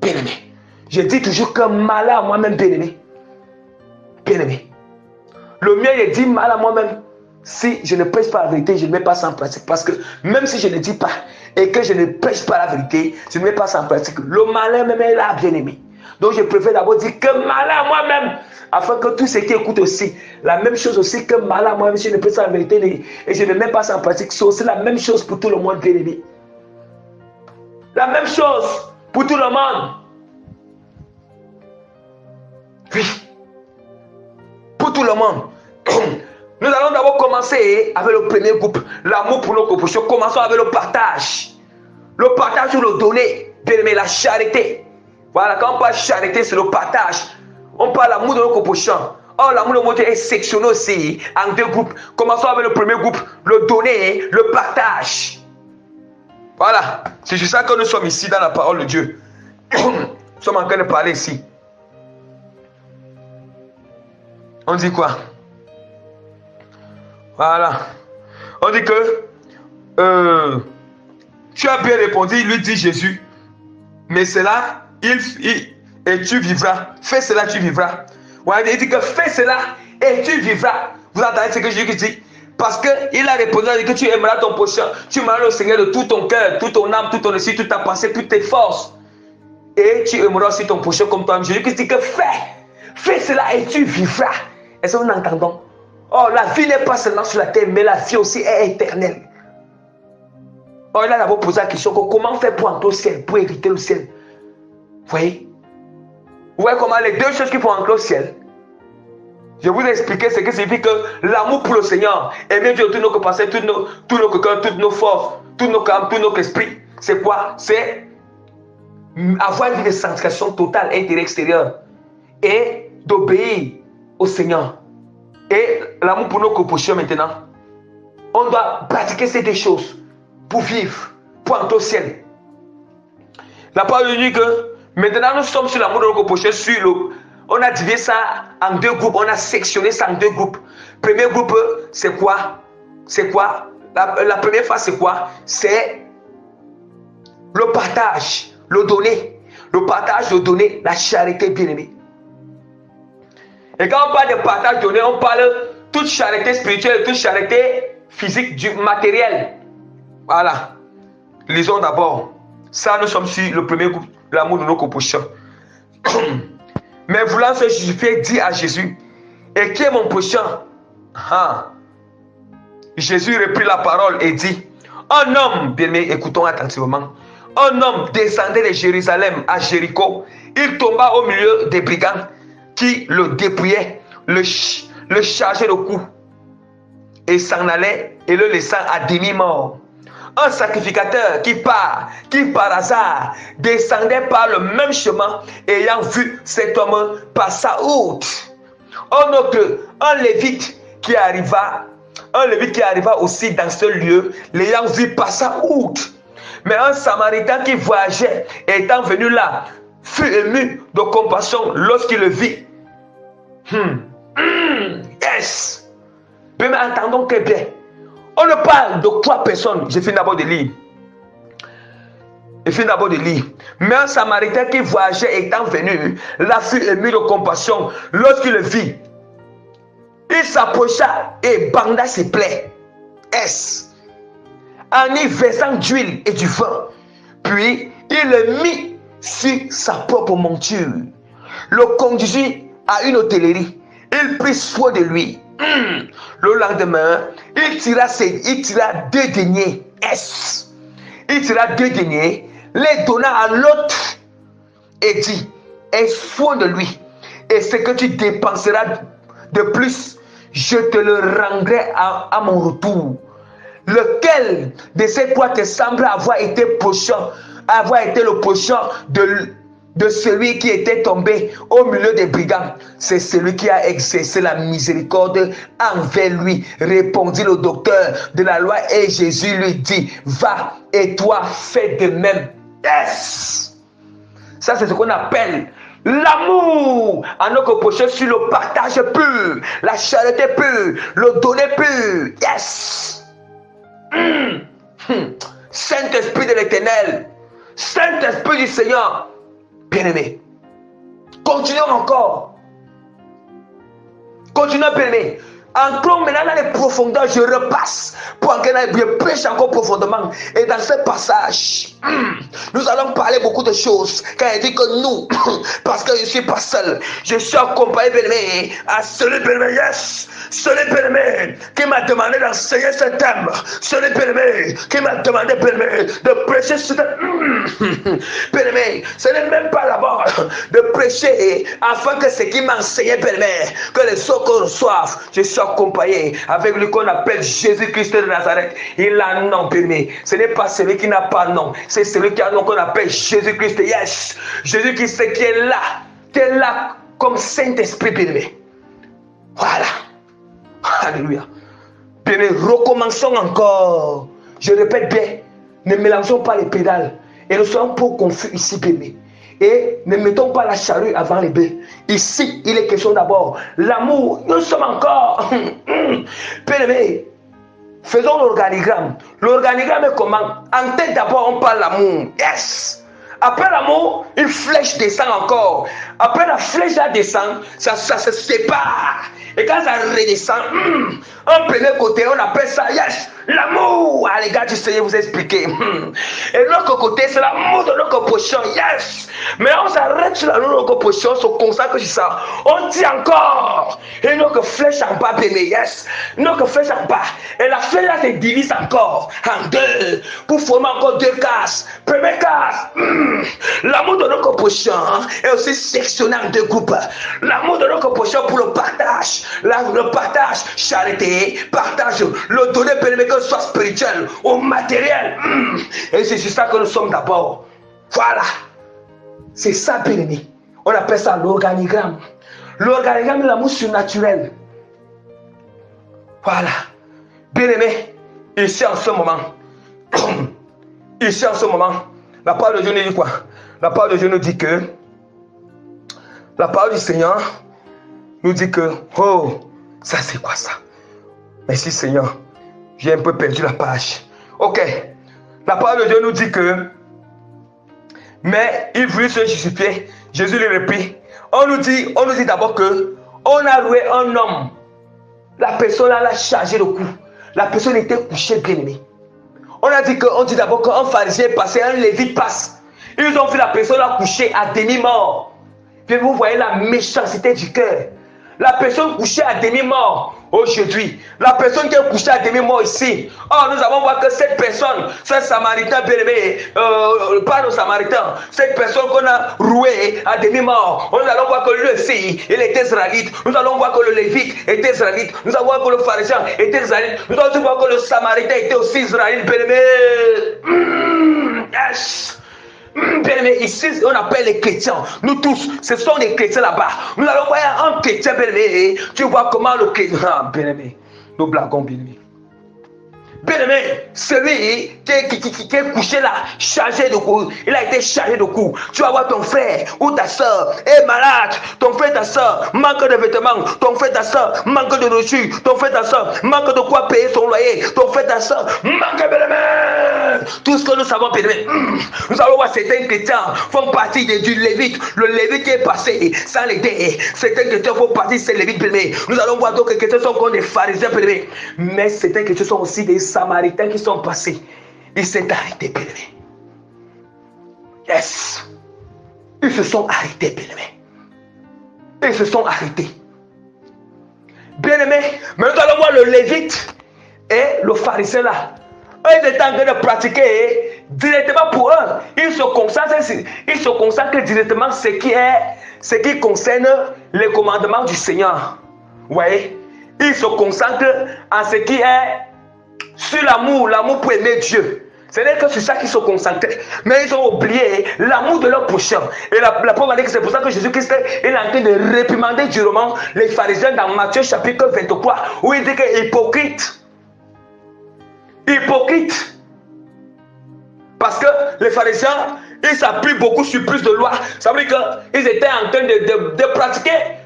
Bien-aimé. Je dis toujours que malheur à moi-même, bien-aimé. Bien-aimé. Le mien, il dit mal à moi-même. Si je ne prêche pas la vérité, je ne mets pas ça en pratique. Parce que même si je ne dis pas et que je ne prêche pas la vérité, je ne mets pas ça en pratique. Le malin même est là, bien-aimé. Donc je préfère d'abord dire que malin à moi-même, afin que tous ceux qui écoutent aussi, la même chose aussi que malin à moi-même, si je ne prêche pas la vérité et je ne mets pas ça en pratique, c'est aussi la même chose pour tout le monde, bien-aimé. La même chose pour tout le monde. Oui. Pour tout le monde. Nous allons d'abord commencer avec le premier groupe, l'amour pour nos propositions. Commençons avec le partage. Le partage ou le donner, bien aimé, la charité. Voilà, quand on parle de charité, c'est le partage. On parle de l'amour de nos propositions. Or, l'amour de notre est sectionné aussi en deux groupes. Commençons avec le premier groupe, le donner, le partage. Voilà, c'est sur ça que nous sommes ici dans la parole de Dieu. Nous sommes en train de parler ici. On dit quoi? Voilà. On dit que tu as bien répondu, lui dit Jésus. Mais cela, et tu vivras. Fais cela, tu vivras. Ouais, il dit que fais cela et tu vivras. Vous entendez ce que Jésus dit? Parce qu'il a répondu, il dit que tu aimeras ton prochain. Tu aimeras le Seigneur de tout ton cœur, toute ton âme, tout ton esprit, toute ta pensée, toutes tes forces. Et tu aimeras aussi ton prochain comme toi-même. Jésus dit que fais cela et tu vivras. Est-ce que nous entendons? Oh, la vie n'est pas seulement sur la terre, mais la vie aussi est éternelle. Oh, il a d'abord posé la question, comment faire pour entrer au ciel, pour hériter le ciel? Vous voyez? Vous voyez comment les deux choses qui font entrer au ciel? Je vous ai expliqué ce que signifie que l'amour pour le Seigneur, aimer Dieu de tout nos capacités, tout nos cœurs, toutes nos forces, tous nos âmes, tout notre esprit. C'est quoi? C'est avoir une vie de sanctification totale, intérieure, extérieure. Et d'obéir au Seigneur. Et l'amour pour nos prochains maintenant. On doit pratiquer ces deux choses pour vivre, pour entrer au ciel. La parole dit que maintenant nous sommes sur l'amour de nos prochains, on a divisé ça en deux groupes, on a sectionné ça en deux groupes. Premier groupe, c'est quoi? C'est quoi? La première phase, c'est quoi? C'est le partage, le donner. Le partage, le donner, la charité bien-aimée. Et quand on parle de partage donné, on parle de toute charité spirituelle, toute charité physique, du matériel. Voilà. Lisons d'abord. Ça, nous sommes sur le premier groupe, l'amour de nos prochains. Mais voulant se justifier, dit à Jésus, et qui est mon prochain? Jésus reprit la parole et dit, un homme, bien-aimé, écoutons attentivement, un homme descendait de Jérusalem à Jéricho. Il tomba au milieu des brigands qui le dépouillaient, le chargeaient de coups et s'en allait et le laissant à demi-mort. Un sacrificateur qui par hasard descendait par le même chemin, ayant vu cet homme passa outre. Un lévite qui arriva aussi dans ce lieu, l'ayant vu passa outre. Mais un samaritain qui voyageait, étant venu là, fut ému de compassion lorsqu'il le vit. Yes! Mais entendons très bien. On ne parle de trois personnes. Je finis d'abord de lire. Mais un samaritain qui voyageait étant venu, là fut ému de compassion lorsqu'il le vit. Il s'approcha et banda ses plaies. En y versant d'huile et du vin. Puis il le mit sur sa propre monture. Le conduisit à une hôtellerie. Il prit soin de lui. Le lendemain, il tira 2 deniers. Il tira 2 deniers, les donna à l'autre et dit, aie soin de lui. Et ce que tu dépenseras de plus, je te le rendrai à mon retour. Lequel de ces trois te semble avoir été le prochain de celui qui était tombé au milieu des brigands? C'est celui qui a exercé la miséricorde envers lui, répondit le docteur de la loi. Et Jésus lui dit, va et toi fais de même. Ça, c'est ce qu'on appelle l'amour à notre prochain, sur le partage pur, la charité pure, le donner pur. Saint-Esprit de l'Éternel, Saint-Esprit du Seigneur, bien-aimé, continuons encore. Continuons, bien-aimé. Entrons maintenant dans les profondeurs. Je repasse pour que je prêche encore profondément. Et dans ce passage, nous allons parler beaucoup de choses. Quand il dit que nous, parce que je ne suis pas seul, je suis accompagné, bien-aimé, à celui, bien-aimé, celui, bien-aimé, qui m'a demandé d'enseigner ce thème, celui, bien-aimé, qui m'a demandé, bien-aimé, de prêcher ce thème. Bien-aimé, ce n'est même pas d'abord de prêcher afin que ce qui m'a enseigné, bien-aimé, que les autres reçoivent. Je suis accompagné avec lui qu'on appelle Jésus-Christ de Nazareth. Il a un nom, bien-aimé. Ce n'est pas celui qui n'a pas de nom, c'est celui qui a un nom qu'on appelle Jésus-Christ. Yes, Jésus-Christ qui est là comme Saint-Esprit, bien-aimé. Voilà. Alléluia. Bien-aimé, recommençons encore. Je répète bien, ne mélangeons pas les pédales et ne soyons pas confus ici, bien-aimé. Et ne mettons pas la charrue avant les bœufs. Ici, il est question d'abord l'amour. Nous sommes encore, bien-aimés, Faisons l'organigramme. L'organigramme est comment? En tête d'abord, on parle l'amour. Yes! Après l'amour, une flèche descend encore. Après la flèche là descend, ça se sépare. Et quand ça redescend, en premier côté, on appelle ça, yes, l'amour. Ah, les gars du Seigneur vous expliquer. Et l'autre côté, c'est l'amour de notre potion, yes. Mais on s'arrête sur l'amour de notre potion, on se consacre sur ça. On dit encore. Et notre flèche en bas, bébé, yes. Notre flèche en bas. Et la flèche là se divise encore en deux. Pour former encore deux cases. Première case, l'amour de notre potion est aussi sectionné en deux groupes. L'amour de notre potion pour le partage. Le partage, charité, partage, le donner permet que ce soit spirituel ou matériel. Et c'est sur ça que nous sommes d'abord. Voilà. C'est ça, bien-aimé. On appelle ça l'organigramme. L'organigramme de l'amour surnaturel. Voilà. Bien-aimé, ici en ce moment, la parole de Dieu nous dit quoi? La parole de Dieu nous dit que la parole du Seigneur nous dit que, oh, ça c'est quoi ça? Merci Seigneur, j'ai un peu perdu la page. Ok, la parole de Dieu nous dit que, mais il voulut se justifier, Jésus lui répit. On nous dit d'abord que, on a loué un homme. La personne là l'a chargé le cou. La personne était couchée, bien aimée. On dit d'abord qu'un pharisien passait, un lévite passe. Ils ont vu la personne là couchée à demi-mort. Puis vous voyez la méchanceté du cœur. La personne couchée à demi-mort aujourd'hui, la personne qui est couchée à demi-mort ici, oh, nous avons vu que cette personne, ce samaritain bien-aimé, pas le samaritain, cette personne qu'on a roué à demi-mort, nous allons voir que lui aussi, il était israélite. Nous allons voir que le lévite était israélite. Nous allons voir que le pharisien était israélite. Nous allons voir que le samaritain était aussi israélite, bien-aimé. Yes. Bien-aimé, ici on appelle les chrétiens. Nous tous, ce sont des chrétiens là-bas. Nous allons voir un chrétien, bien-aimé. Tu vois comment le chrétien. Ah, bien-aimé, nous blaguons, bien-aimé. Bien-aimé, celui qui est couché là, chargé de coups, il a été chargé de coups. Tu vas voir ton frère ou ta soeur est malade. Ton frère, ta soeur manque de vêtements. Ton frère, ta soeur manque de nourriture. Ton frère, ta soeur manque de quoi payer son loyer. Ton frère, ta soeur manque de vêtements. Tout ce que nous savons, bien-aimé. Nous allons voir certains chrétiens font partie du lévite. Le lévite qui est passé sans l'aider. Certains chrétiens font partie de ces lévites, bien-aimé. Nous allons voir d'autres chrétiens sont comme des pharisiens, bien-aimé. Mais certains chrétiens sont aussi des Samaritains qui sont passés, ils s'est arrêtés, bien-aimés. Yes. Ils se sont arrêtés, bien-aimés. Ils se sont arrêtés. Bien-aimés, mais nous allons voir le lévite et le pharisien là. Eux, ils étaient en train de pratiquer directement pour eux. Ils se concentrent directement ce qui concerne les commandements du Seigneur. Vous voyez? Ils se concentrent en ce qui est sur l'amour pour aimer Dieu. Ce n'est que sur ça qu'ils se concentraient. Mais ils ont oublié l'amour de leur prochain. Et la preuve dit que c'est pour ça que Jésus-Christ est en train de réprimander durement les pharisiens dans Matthieu chapitre 23, où il dit que hypocrite. Hypocrite. Parce que les pharisiens, ils s'appuient beaucoup sur plus de lois. Ça veut dire qu'ils étaient en train de pratiquer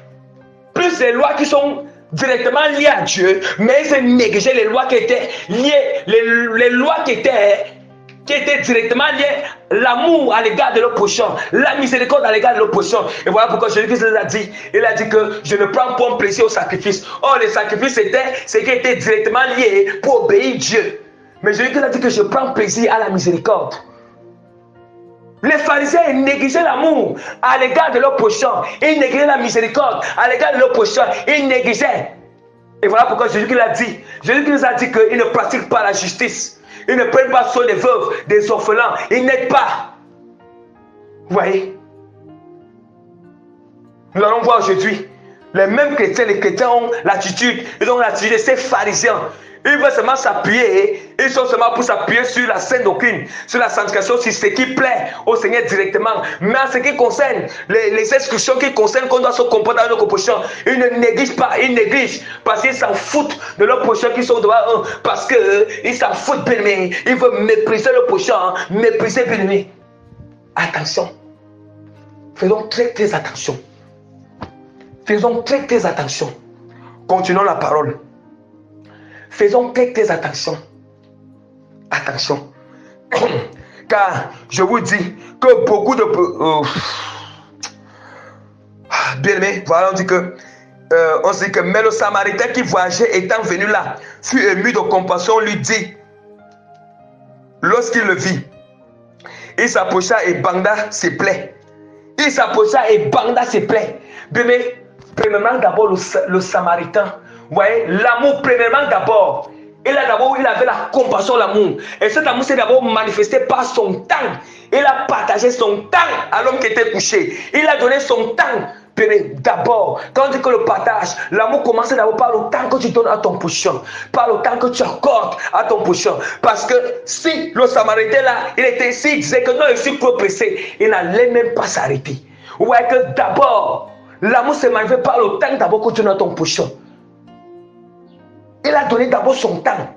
plus les lois qui sont directement liées à Dieu, mais ils ont négligé les lois qui étaient liées, les lois qui étaient directement liées à l'amour à l'égard de leur prochain, la miséricorde à l'égard de leur prochain. Et voilà pourquoi Jésus-Christ a dit, il a dit que je ne prends pas plaisir au sacrifice. Or, les sacrifices c'était ce qui était directement lié pour obéir Dieu. Mais Jésus-Christ a dit que je prends plaisir à la miséricorde. Les pharisiens négligeaient l'amour à l'égard de leur prochain. Ils négligeaient la miséricorde à l'égard de leur prochain. Ils négligeaient. Et voilà pourquoi Jésus-Christ a dit. Jésus-Christ a dit qu'ils ne pratiquent pas la justice. Ils ne prennent pas soin des veuves, des orphelins. Ils n'aident pas. Vous voyez? Nous allons voir aujourd'hui. Les mêmes chrétiens, les chrétiens ont l'attitude. Ils ont l'attitude de ces pharisiens. Ils veulent seulement s'appuyer, ils sont seulement pour s'appuyer sur la sainte doctrine, sur la sanctification, sur ce qui plaît au Seigneur directement. Mais en ce qui concerne les instructions qui concernent qu'on doit se comporter avec nos prochains, ils ne négligent pas, ils négligent parce qu'ils s'en foutent de leurs prochains qui sont devant eux, parce qu'ils s'en foutent, bien-aimé. Ils veulent mépriser le prochain, mépriser, bien-aimé. Attention, faisons très très attention. Faisons très très attention. Continuons la parole. faisons très attention. Attention. Car je vous dis que beaucoup de... bien-aimés, voilà, on dit que mais le Samaritain qui voyageait étant venu là, fut ému de compassion, lui dit, lorsqu'il le vit, il s'approcha et banda ses plaies. Il s'approcha et banda ses plaies. Bien-aimés, premièrement d'abord le Samaritain, vous voyez, l'amour premièrement d'abord. Et là d'abord, il avait la compassion, l'amour. Et cet amour s'est d'abord manifesté par son temps. Il a partagé son temps à l'homme qui était couché. Il a donné son temps. D'abord, quand on dit que le partage, l'amour commence d'abord par le temps que tu donnes à ton prochain, par le temps que tu accordes à ton prochain. Parce que si le Samaritain là, il était ici, il disait que non, je suis trop pressé, il n'allait même pas s'arrêter. Vous voyez que d'abord, l'amour se manifeste par le temps d'abord que tu donnes à ton prochain. Il a donné d'abord son temps.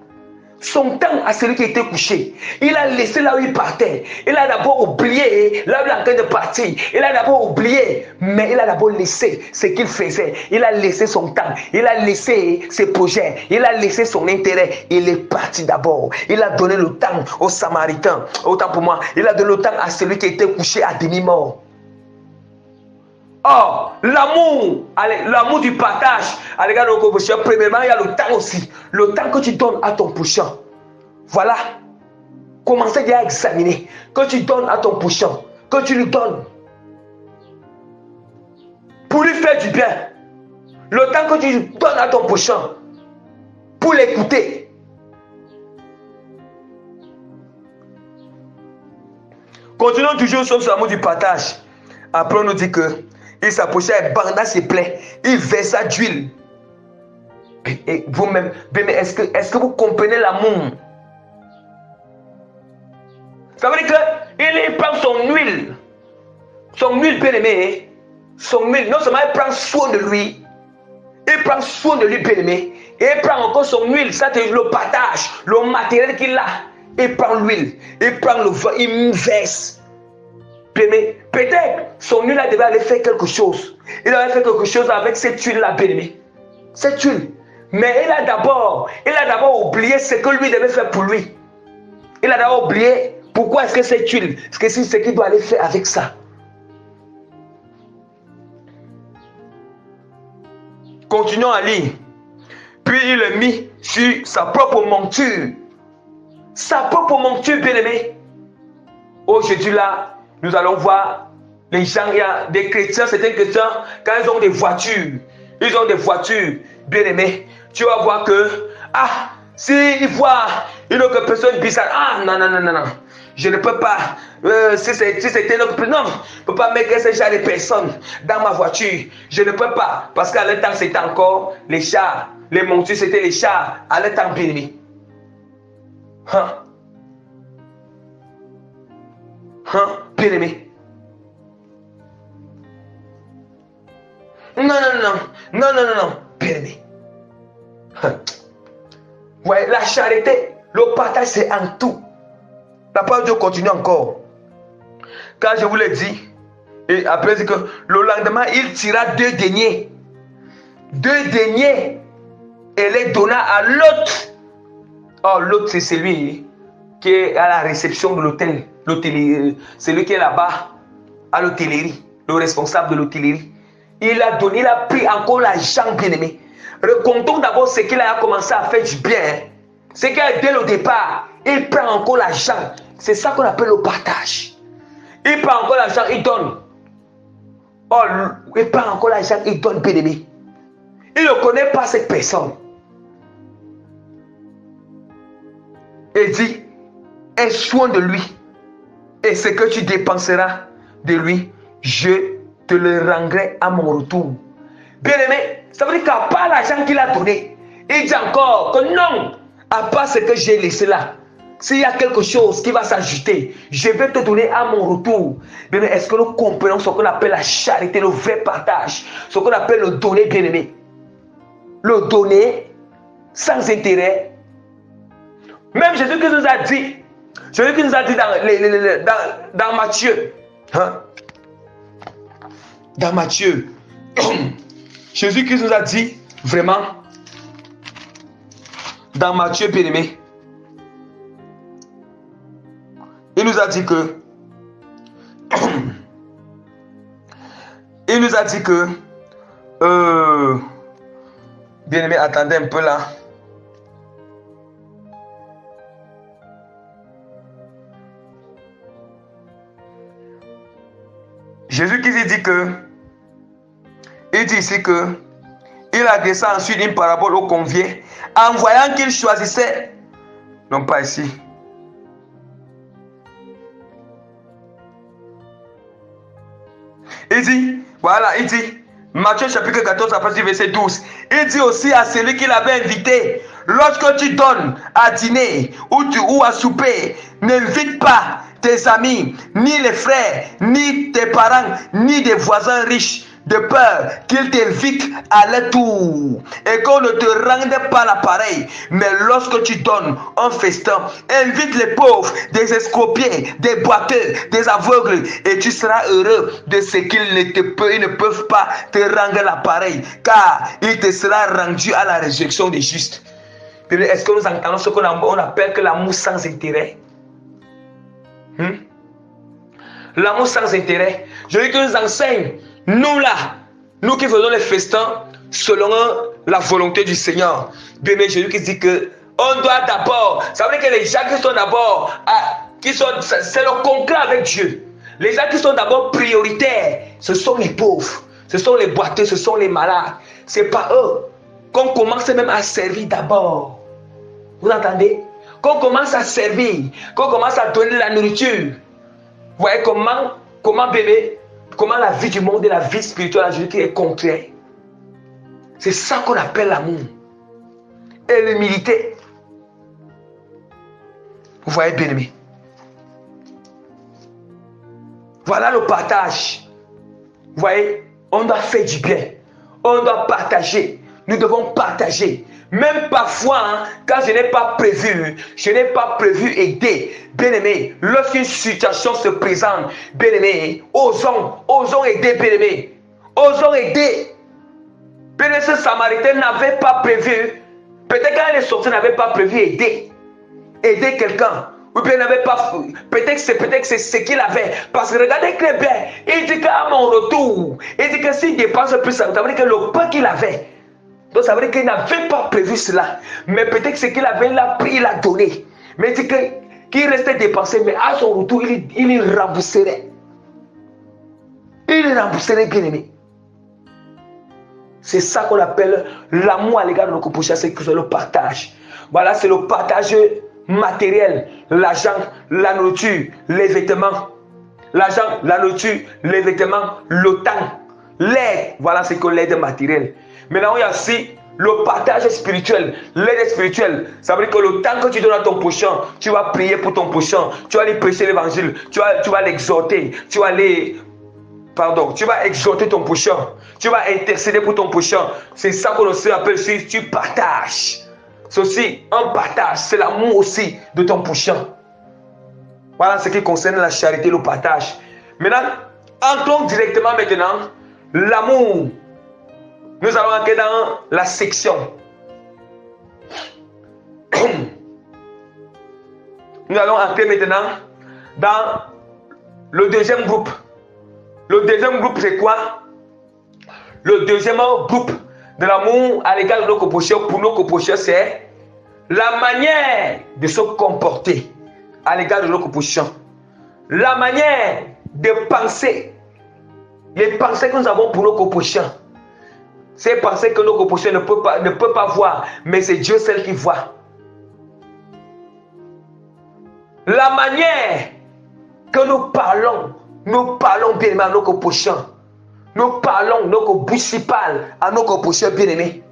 Son temps à celui qui était couché. Il a laissé là où il partait. Il a d'abord oublié là où il est en train de partir. Il a d'abord oublié, mais il a d'abord laissé ce qu'il faisait. Il a laissé son temps. Il a laissé ses projets. Il a laissé son intérêt. Il est parti d'abord. Il a donné le temps aux Samaritains. Autant pour moi, il a donné le temps à celui qui était couché à demi-mort. Or, l'amour du partage à l'égard de notre prochain, premièrement, il y a le temps aussi. Le temps que tu donnes à ton prochain. Voilà. Commencez déjà à examiner. Que tu donnes à ton prochain. Que tu lui donnes. Pour lui faire du bien. Le temps que tu donnes à ton prochain. Pour l'écouter. Continuons toujours sur l'amour du partage. Après, on nous dit que il s'approchait et banda ses plaies. Il versa d'huile. Et vous-même, est-ce que vous comprenez l'amour? Ça veut dire qu'il prend son huile. Son huile, bien-aimé. Son huile, non seulement il prend soin de lui. Il prend soin de lui, bien-aimé. Et il prend encore son huile. Ça, c'est le partage. Le matériel qu'il a. Il prend l'huile. Il prend le vin. Il verse. Bien-aimé, peut-être son huile devait aller faire quelque chose. Il avait fait quelque chose avec cette huile-là, bien-aimé. Cette huile. Mais il a d'abord oublié ce que lui devait faire pour lui. Il a d'abord oublié pourquoi est-ce que cette huile, c'est ce qu'il doit aller faire avec ça. Continuons à lire. Puis il le mit sur sa propre monture. Sa propre monture, bien-aimé. Aujourd'hui là, nous allons voir les gens, il y a des chrétiens, certains chrétiens, quand ils ont des voitures, bien aimés, tu vas voir que, s'ils voient une autre personne bizarre, non, je ne peux pas, si c'était une autre personne, non, je ne peux pas mettre ce genre de personnes dans ma voiture, je ne peux pas, parce qu'à l'époque c'était encore les chars, les montures c'était les chars, à l'époque bien aimé. Bien aimé. Non, bien aimé. Ouais, la charité, le partage, c'est en tout. La parole de Dieu continue encore. Quand je vous l'ai dit, et après, c'est que le lendemain, il tira 2 deniers. 2 deniers. Et les donna à l'autre. Oh, l'autre, c'est celui qui est à la réception de l'hôtel. Celui qui est là-bas à l'hôtellerie, le responsable de l'hôtellerie. Il a pris encore l'argent, bien aimé. Recomptons d'abord ce qu'il a commencé à faire du bien. Ce qu'il a dès le départ, il prend encore l'argent. C'est ça qu'on appelle le partage. Il prend encore l'argent, il donne. Oh, il prend encore l'argent, il donne, bien aimé. Il ne connaît pas cette personne. Il dit, aie soin de lui. Et ce que tu dépenseras de lui, je te le rendrai à mon retour. Bien aimé, ça veut dire qu'à part l'argent qu'il a donné, il dit encore que non, à part ce que j'ai laissé là, s'il y a quelque chose qui va s'ajouter, je vais te donner à mon retour. Bien aimé, est-ce que nous comprenons ce qu'on appelle la charité, le vrai partage, ce qu'on appelle le donner, bien aimé? Le donner sans intérêt. Même Jésus-Christ nous a dit, dans Matthieu, dans Matthieu, Jésus-Christ nous a dit vraiment, dans Matthieu, bien-aimé, il nous a dit que bien-aimé, attendez un peu là. Jésus qui dit que, il dit ici que, il adressa ensuite une parabole aux conviés, en voyant qu'il choisissait, non pas ici. Il dit, voilà, il dit, Matthieu chapitre 14, à partir du verset 12, il dit aussi à celui qu'il avait invité, lorsque tu donnes à dîner ou à souper, n'invite pas tes amis, ni les frères, ni tes parents, ni des voisins riches, de peur qu'ils t'invitent à leur tour et qu'on ne te rende pas l'appareil. Mais lorsque tu donnes un festin, invite les pauvres, des escropiers, des boiteux, des aveugles, et tu seras heureux de ce qu'ils ne peuvent pas te rendre l'appareil, car il te sera rendu à la résurrection des justes. Est-ce que nous entendons ce qu'on appelle que l'amour sans intérêt? L'amour sans intérêt. Je veux que nous enseigne, nous là, nous qui faisons les festins selon la volonté du Seigneur. Bien, mais Jésus qui dit que on doit d'abord, ça veut dire que les gens qui sont d'abord, c'est le concret avec Dieu. Les gens qui sont d'abord prioritaires, ce sont les pauvres, ce sont les boiteux, ce sont les malades. C'est pas eux qu'on commence même à servir d'abord. Vous entendez? Qu'on commence à servir, qu'on commence à donner la nourriture. Vous voyez comment bébé, comment la vie du monde et la vie spirituelle à Jésus qui est contraire. C'est ça qu'on appelle l'amour. Et l'humilité. Vous voyez, bien-aimé. Voilà le partage. Vous voyez, on doit faire du bien. On doit partager. Nous devons partager. Même parfois, hein, quand je n'ai pas prévu aider. Bien-aimé, lorsqu'une situation se présente, bien-aimé, osons aider, bien-aimé. Osons aider. Bien-aimé, ce Samaritain n'avait pas prévu. Peut-être quand il est sorti, il n'avait pas prévu aider. Aider quelqu'un. Ou bien il n'avait pas. Peut-être que c'est ce qu'il avait. Parce que regardez très bien. Il dit qu'à mon retour, il dit que s'il dépense plus, ça veut dire que le peu qu'il avait. Donc ça veut dire qu'il n'avait pas prévu cela. Mais peut-être que ce qu'il avait, il l'a pris, il l'a donné. Mais il dit qu'il restait dépensé. Mais à son retour, il rembourserait. Il rembourserait, bien aimé. C'est ça qu'on appelle l'amour à l'égard de nos prochains, c'est que c'est le partage. Voilà, c'est le partage matériel. L'argent, la nourriture, les vêtements. L'argent, la nourriture, les vêtements, le temps, l'aide. Voilà, c'est que l'aide matérielle. Maintenant, il y a aussi le partage spirituel, l'aide spirituelle. Ça veut dire que le temps que tu donnes à ton prochain, tu vas prier pour ton prochain, tu vas lui prêcher l'évangile, tu vas l'exhorter, tu vas exhorter ton prochain, tu vas intercéder pour ton prochain. C'est ça qu'on appelle si tu partages. C'est aussi un partage, c'est l'amour aussi de ton prochain. Voilà ce qui concerne la charité, le partage. Maintenant, entrons directement maintenant l'amour. Nous allons entrer dans la section. Nous allons entrer maintenant dans le deuxième groupe. Le deuxième groupe, c'est quoi? Le deuxième groupe de l'amour à l'égard de nos prochains, pour nos prochains, c'est la manière de se comporter à l'égard de nos prochains. La manière de penser. Les pensées que nous avons pour nos prochains. Ces pensées que nos prochains ne peuvent pas voir, mais c'est Dieu seul qui voit. La manière que nous parlons bien aimés à nos prochains. Nous parlons nos bouches à nos prochains bien aimés.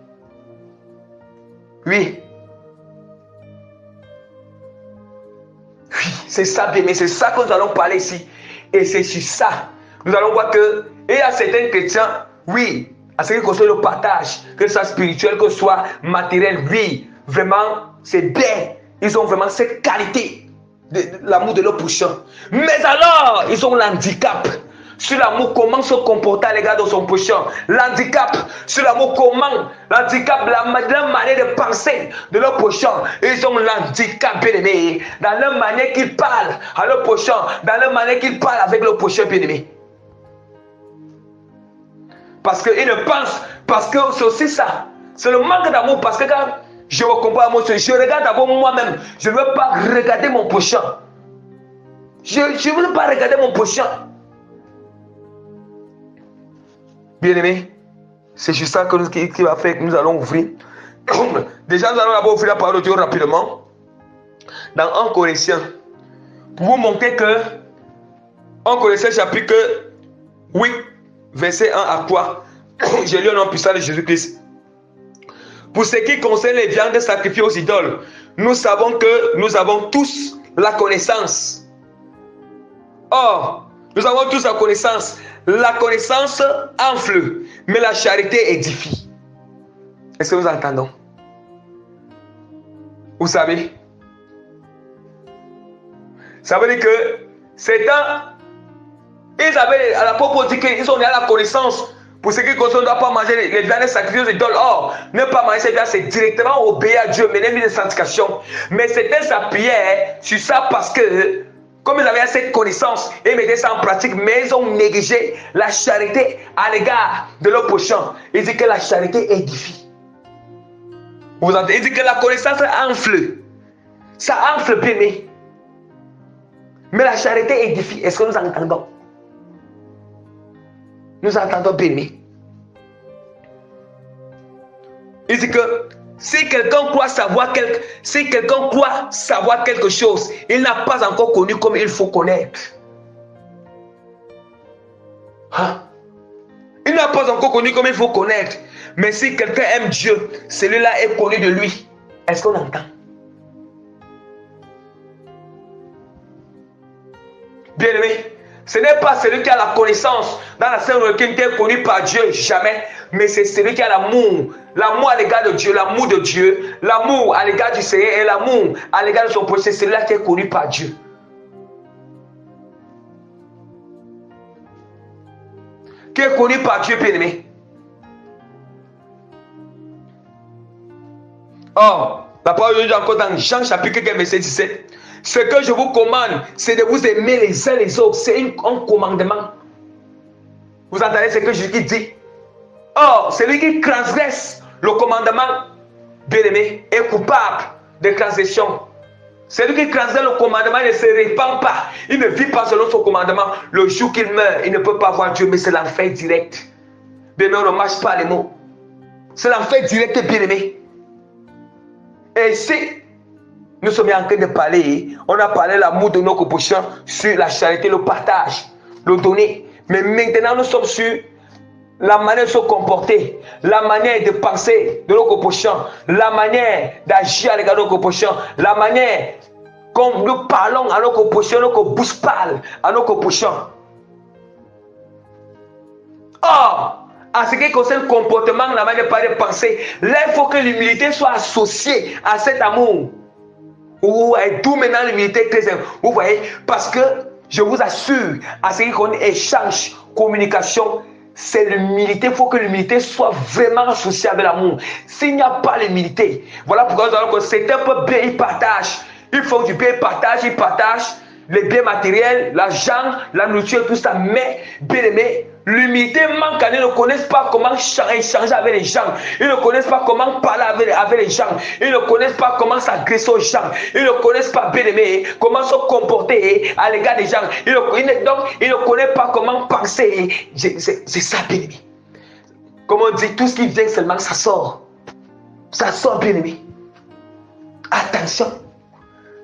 Oui. Oui, c'est ça bien aimé, c'est ça que nous allons parler ici. Et c'est sur ça. Nous allons voir que il y a certains chrétiens, oui, à ce qui concerne le partage, que ce soit spirituel, que ce soit matériel, oui, vraiment, c'est bien. Ils ont vraiment cette qualité de l'amour de leur prochain. Mais alors, ils ont l'handicap sur l'amour, comment se comporter à l'égard de son prochain. L'handicap, sur l'amour, comment l'handicap, la manière de penser de leur prochain. Ils ont l'handicap, bien-aimé, dans leur manière qu'ils parlent à leur prochain, dans leur manière qu'ils parlent avec leur prochain, bien-aimé. Parce qu'ils ne pensent, parce que c'est aussi ça. C'est le manque d'amour, parce que quand je me compare à moi, je regarde d'abord moi-même. Je ne veux pas regarder mon prochain. Je ne veux pas regarder mon prochain. Bien-aimé, c'est juste ça qui va faire que nous allons ouvrir. Déjà, nous allons d'abord ouvrir la parole de Dieu rapidement. Dans 1 Corinthiens, pour vous montrer que 1 Corinthiens chapitre 8, verset 1 à 3, j'ai lu au nom puissant de Jésus-Christ. Pour ce qui concerne les viandes sacrifiées aux idoles, nous savons que nous avons tous la connaissance. Or, nous avons tous la connaissance. La connaissance enfle, mais la charité édifie. Est-ce que nous entendons? Vous savez? Ça veut dire que ces temps, ils avaient, à la propos dit qu'ils ont à la connaissance. Pour ce qui concerne, on ne doit pas manger les viandes sacrifiées aux idoles. Or, ne pas manger ces viandes, c'est directement obéir à Dieu, mener une sanctification. Mais c'était sa prière sur ça parce que, comme ils avaient cette connaissance, ils mettaient ça en pratique, mais ils ont négligé la charité à l'égard de leur prochain. Il dit que la charité édifie. Vous entendez? Il dit que la connaissance enfle. Ça enfle bien, mais la charité édifie. Est-ce que nous entendons? Nous entendons bien. Il dit que si quelqu'un croit savoir quelque chose, il n'a pas encore connu comme il faut connaître. Hein? Il n'a pas encore connu comme il faut connaître. Mais si quelqu'un aime Dieu, celui-là est connu de lui. Est-ce qu'on entend? Bien aimé, ce n'est pas celui qui a la connaissance dans la scène qui est connu par Dieu, jamais. Mais c'est celui qui a l'amour. L'amour à l'égard de Dieu, l'amour de Dieu, l'amour à l'égard du Seigneur et l'amour à l'égard de son prochain. C'est celui-là qui est connu par Dieu. Qui est connu par Dieu, bien aimé. Or, la parole de Dieu encore dans Jean chapitre 15, verset 17. Ce que je vous commande, c'est de vous aimer les uns les autres. C'est un commandement. Vous entendez ce que Jésus dit? Or, celui qui transgresse le commandement, bien aimé, est coupable de transgression. Celui qui transgresse le commandement ne se répand pas. Il ne vit pas selon son commandement. Le jour qu'il meurt, il ne peut pas voir Dieu, mais c'est l'enfer direct. Bien aimé, on ne marche pas les mots. C'est l'enfer direct, bien aimé. Et si nous sommes en train de parler, on a parlé de l'amour de nos prochains, sur la charité, le partage, le donner. Mais maintenant, nous sommes sur la manière de se comporter, la manière de penser de nos prochains, la manière d'agir à l'égard de nos prochains, la manière comme nous parlons à nos prochains, nos bouches parlent à nos prochains. Or, en ce qui concerne le comportement, la manière de parler, de penser, là, il faut que l'humilité soit associée à cet amour. Vous voyez, tout maintenant l'humilité est très importante. Vous voyez, parce que je vous assure, à ce qui concerne échange, communication, c'est l'humilité. Il faut que l'humilité soit vraiment associée avec l'amour. S'il n'y a pas l'humilité, voilà pourquoi nous allons que c'est un peu bien, ils partagent. Ils font du bien, ils partagent les biens matériels, l'argent, la nourriture, tout ça. Mais, bien aimé, l'humilité manque. Ils ne connaissent pas comment échanger avec les gens. Ils ne connaissent pas comment parler avec les gens. Ils ne connaissent pas comment s'agresser aux gens. Ils ne connaissent pas, bien aimé, comment se comporter à l'égard des gens. Donc, ils ne connaissent pas comment penser. C'est ça, bien aimé. Comme on dit, tout ce qui vient seulement, ça sort. Ça sort, bien aimé. Attention.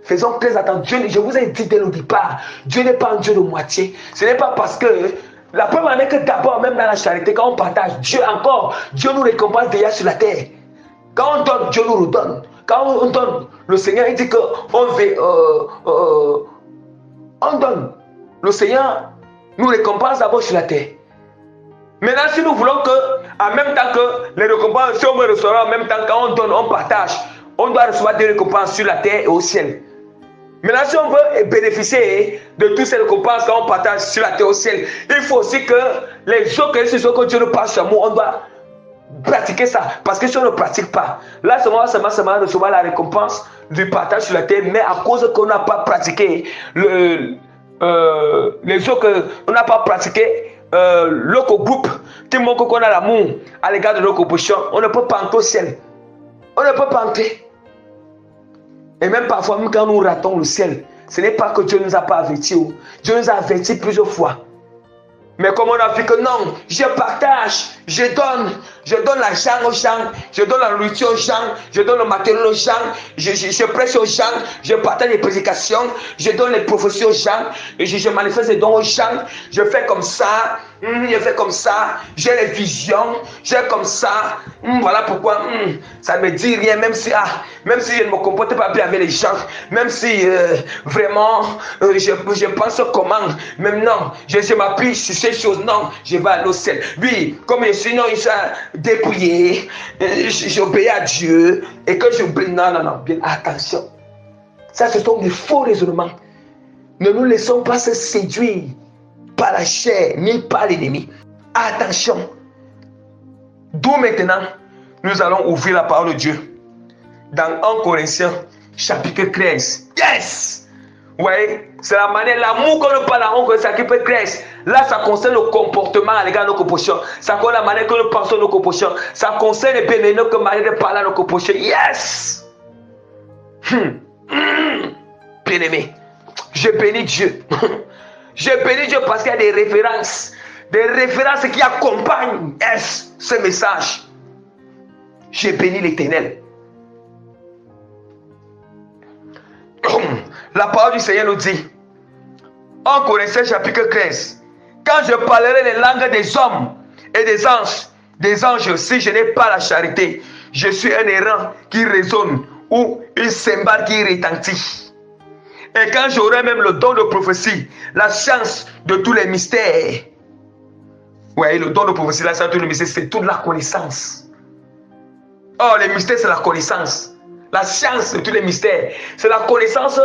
Faisons très attention. Je vous ai dit dès le départ, Dieu n'est pas un Dieu de moitié. Ce n'est pas parce que la preuve en est que d'abord, même dans la charité, quand on partage, Dieu nous récompense déjà sur la terre. Quand on donne, Dieu nous redonne. Quand on donne, le Seigneur il dit qu'on on donne. Le Seigneur nous récompense d'abord sur la terre. Maintenant, si nous voulons que, en même temps que les récompenses, si on me recevoir en même temps, quand on donne, on partage, on doit recevoir des récompenses sur la terre et au ciel. Maintenant, si on veut bénéficier de toutes ces récompenses qu'on partage sur la terre au ciel, il faut aussi que les autres que Dieu nous parle sur nous, on doit pratiquer ça. Parce que si on ne pratique pas, là seulement recevoir la récompense du partage sur la terre, mais à cause qu'on n'a pas pratiqué les autres, on n'a pas pratiqué l'autre groupe qui montre qu'on a l'amour à l'égard de nos propositions, on ne peut pas entrer au ciel. On ne peut pas entrer. Et même parfois, même quand nous ratons le ciel, ce n'est pas que Dieu ne nous a pas avertis. Dieu nous a avertis plusieurs fois. Mais comme on a vu que non, je partage, je donne l'argent aux gens, je donne la nourriture aux gens, je donne le matériel aux gens, je prêche aux gens, je partage les prédications, je donne les prophéties aux gens, je manifeste les dons aux gens, je fais comme ça, je fais comme ça, j'ai les visions, j'ai comme ça, voilà pourquoi ça ne me dit rien, même si je ne me comporte pas bien avec les gens, même si vraiment je pense comment, même non, je m'appuie sur ces choses, non, je vais aller au ciel. Oui, comme je suis non, dépouillé, j'obéis à Dieu et que j'oublie, non, bien attention. Ça, ce sont des faux raisonnements. Ne nous laissons pas se séduire par la chair ni par l'ennemi. Attention. D'où maintenant, nous allons ouvrir la parole de Dieu dans 1 Corinthiens chapitre 13. Yes! Oui, c'est la manière, l'amour qu'on nous parle dans 1 Corinthiens chapitre 13. Là, ça concerne le comportement à l'égard de nos compositions. Ça concerne la manière que nous pensons nos compositions. Ça concerne les bénéfices que manière de parler à nos compositions. Yes! Bien-aimé, je bénis Dieu. Je bénis Dieu parce qu'il y a des références qui accompagnent ce message. Je bénis l'Éternel. La parole du Seigneur nous dit, en Corinthiens chapitre 13, quand je parlerai les langues des hommes et des anges, si je n'ai pas la charité, je suis un errant qui résonne ou une cymbale qui retentit. Et quand j'aurai même le don de prophétie, la science de tous les mystères. Oui, le don de prophétie, la science de tous les mystères, c'est toute la connaissance. Oh, les mystères, c'est la connaissance. La science de tous les mystères, c'est la connaissance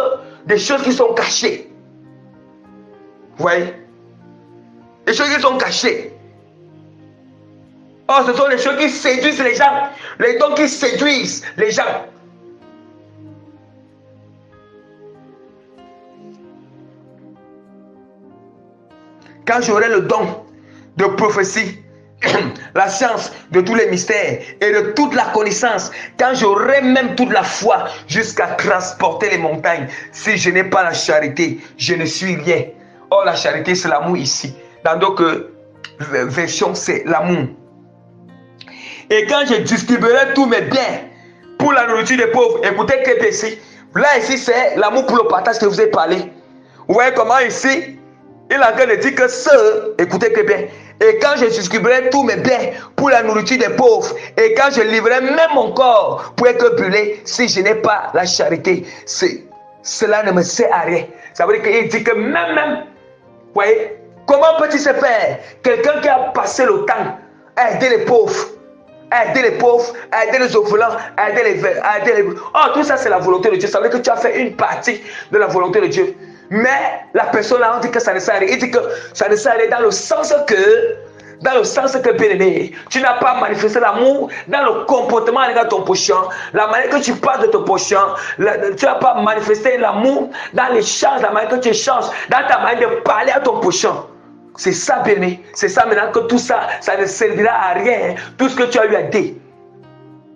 des choses qui sont cachées. Oui. Les choses qui sont cachées. Oh, ce sont les choses qui séduisent les gens. Les dons qui séduisent les gens. Quand j'aurai le don de prophétie, la science de tous les mystères et de toute la connaissance, quand j'aurai même toute la foi jusqu'à transporter les montagnes, si je n'ai pas la charité, je ne suis rien. Or, la charité, c'est l'amour ici. Dans d'autres versions, c'est l'amour. Et quand je distribuerai tous mes biens pour la nourriture des pauvres, écoutez que ici, là ici, c'est l'amour pour le partage que je vous ai parlé. Vous voyez comment ici, il est en train de dire que écoutez que bien, et quand je distribuerai tous mes biens pour la nourriture des pauvres, et quand je livrerai même mon corps pour être brûlé, si je n'ai pas la charité, cela ne me sert à rien. Ça veut dire qu'il dit que même, vous voyez, comment peut-il se faire? Quelqu'un qui a passé le temps à aider les pauvres, à aider les orphelins, à aider les... Oh, tout ça c'est la volonté de Dieu. Ça veut dire que tu as fait une partie de la volonté de Dieu. Mais la personne là, on dit que ça ne sert à rien. Il dit que ça ne sert à rien dans le sens que, bien aimé, tu n'as pas manifesté l'amour dans le comportement à l'égard de ton prochain, la manière que tu parles de ton prochain, tu n'as pas manifesté l'amour dans l'échange, la manière que tu échanges, dans ta manière de parler à ton prochain. C'est ça, bien aimé. C'est ça maintenant que tout ça, ça ne servira à rien. Tout ce que tu as eu à dire.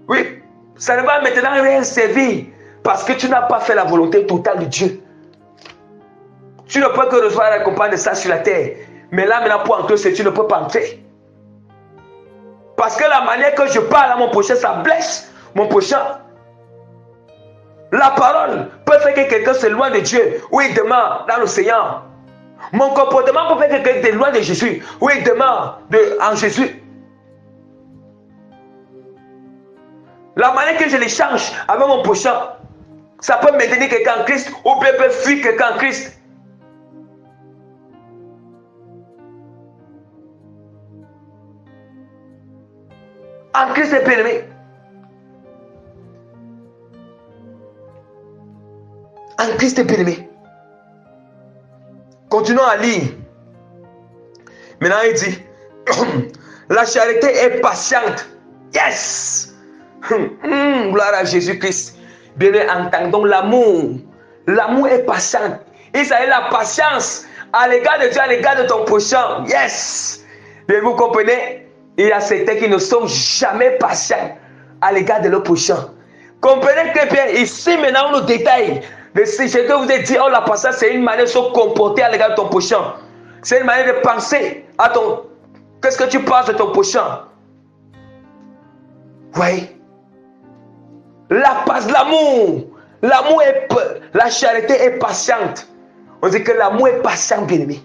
Oui, ça ne va maintenant rien servir parce que tu n'as pas fait la volonté totale de Dieu. Tu ne peux que recevoir la récompense de ça sur la terre. Mais là, maintenant, pour entrer, tu ne peux pas entrer. Parce que la manière que je parle à mon prochain, ça blesse mon prochain. La parole peut faire que quelqu'un s'éloigne de Dieu ou il demeure dans l'océan. Mon comportement peut faire que quelqu'un s'éloigne de Jésus ou il demeure en Jésus. La manière que je l'échange avec mon prochain, ça peut maintenir quelqu'un en Christ ou bien peut fuir quelqu'un en Christ. En Christ est bien-aimé. En Christ est bien-aimé. Continuons à lire. Maintenant, il dit, la charité est patiente. Yes! Gloire à Jésus-Christ. Bien-aimé, entendons l'amour. L'amour est patient. Il s'agit de la patience à l'égard de Dieu, à l'égard de ton prochain. Yes! Et vous comprenez? Il y a certains qui ne sont jamais patients à l'égard de leur prochain. Comprenez très bien. Ici, maintenant, on nous détaille. Ce que vous avez dit, oh, la patience, c'est une manière de se comporter à l'égard de ton prochain. C'est une manière de penser à ton... Qu'est-ce que tu penses de ton prochain? Oui. L'amour. La charité est patiente. On dit que l'amour est patient, bien-aimé.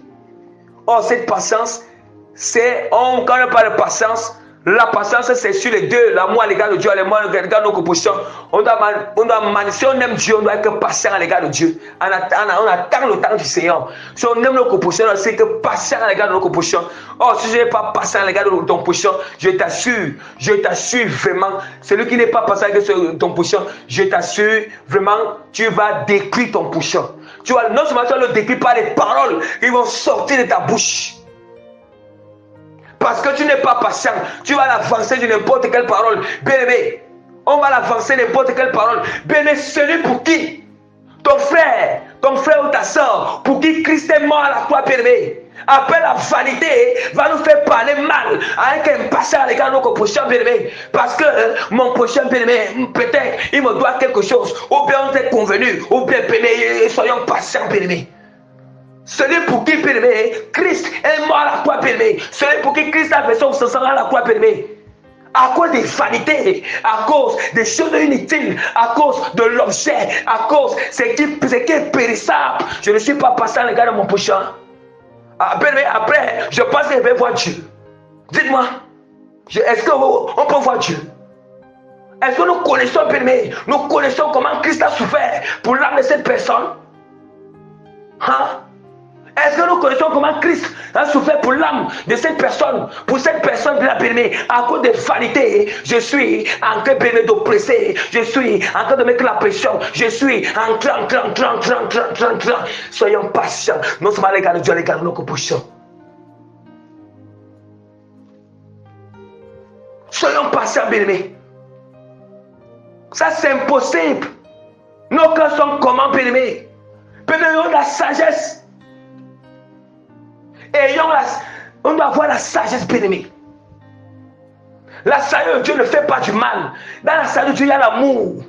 Or, cette patience, quand on parle de patience, la patience, c'est sur les deux. L'amour à l'égard de Dieu, l'amour à l'égard de nos prochains. Si on aime Dieu, on doit être patient à l'égard de Dieu. On attend le temps du Seigneur. Si on aime nos prochains, on doit être patient à l'égard de nos prochains. Or, si je n'ai pas patient à l'égard de ton prochain, je t'assure vraiment, celui qui n'est pas patient à l'égard de ton prochain, je t'assure vraiment, tu vas détruire ton prochain. Tu vas, non seulement tu vas le détruire par les paroles qui vont sortir de ta bouche. Parce que tu n'es pas patient, tu vas l'avancer de n'importe quelle parole. Bien-aimé, on va l'avancer de n'importe quelle parole. Bien-aimé, celui pour qui ton frère ou ta soeur, pour qui Christ est mort à la croix, bien-aimé, après la vanité, va nous faire parler mal avec un patient à l'égard de notre prochain, bien-aimé. Parce que mon prochain, bien-aimé, peut-être il me doit quelque chose, ou bien on est convenu, ou bien, bien-aimé, soyons patients, bien-aimé. Celui pour qui, bien-aimé, Christ est mort à la croix, bien-aimé. Celui pour qui Christ a fait son sang à la croix, bien-aimé. À cause des vanités, à cause des choses inutiles, à cause de l'objet, à cause de ce qui est périssable. Je ne suis pas passé à l'égard de mon prochain. Bien-aimé, après, je pense que je vais voir Dieu. Dites-moi, est-ce qu'on peut voir Dieu? Est-ce que nous connaissons, bien-aimé, nous connaissons comment Christ a souffert pour l'âme de cette personne? Hein? Est-ce que nous connaissons comment Christ a souffert pour l'âme de cette personne? Pour cette personne de la bien-aimée, à cause des vanités, je suis en train d'oppresser, je suis en train de mettre la pression, je suis en train. Soyons patients, non seulement à l'égard de Dieu, à l'égard de nos prochains. Soyons patients, bien-aimés. Ça, c'est impossible. Nos cœurs sont comment, bien-aimés? Ayons la sagesse. On doit avoir la sagesse, bien-aimée. La sagesse de Dieu ne fait pas du mal. Dans la sagesse de Dieu, il y a l'amour.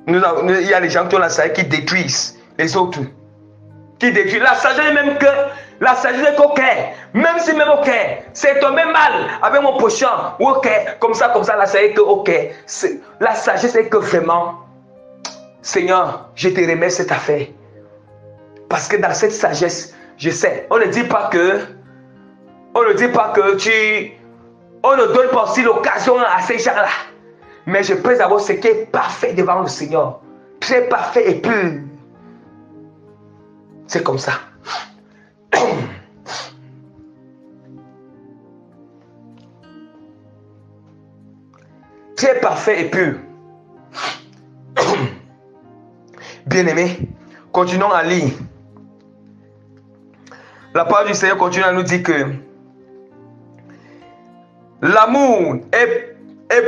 Il y a les gens qui ont la sagesse qui détruisent les autres. Qui détruisent. La sagesse est même que la sagesse est ok. Même si même ok, c'est tombé mal avec mon prochain. Ok, comme ça, la sagesse est que ok. La sagesse est que vraiment, Seigneur, je te remets cette affaire. Parce que dans cette sagesse, je sais, on ne dit pas que on ne donne pas aussi l'occasion à ces gens-là. Mais je peux avoir ce qui est parfait devant le Seigneur. Très parfait et pur. C'est comme ça. Très parfait et pur. Bien-aimés, continuons à lire. La parole du Seigneur continue à nous dire que l'amour est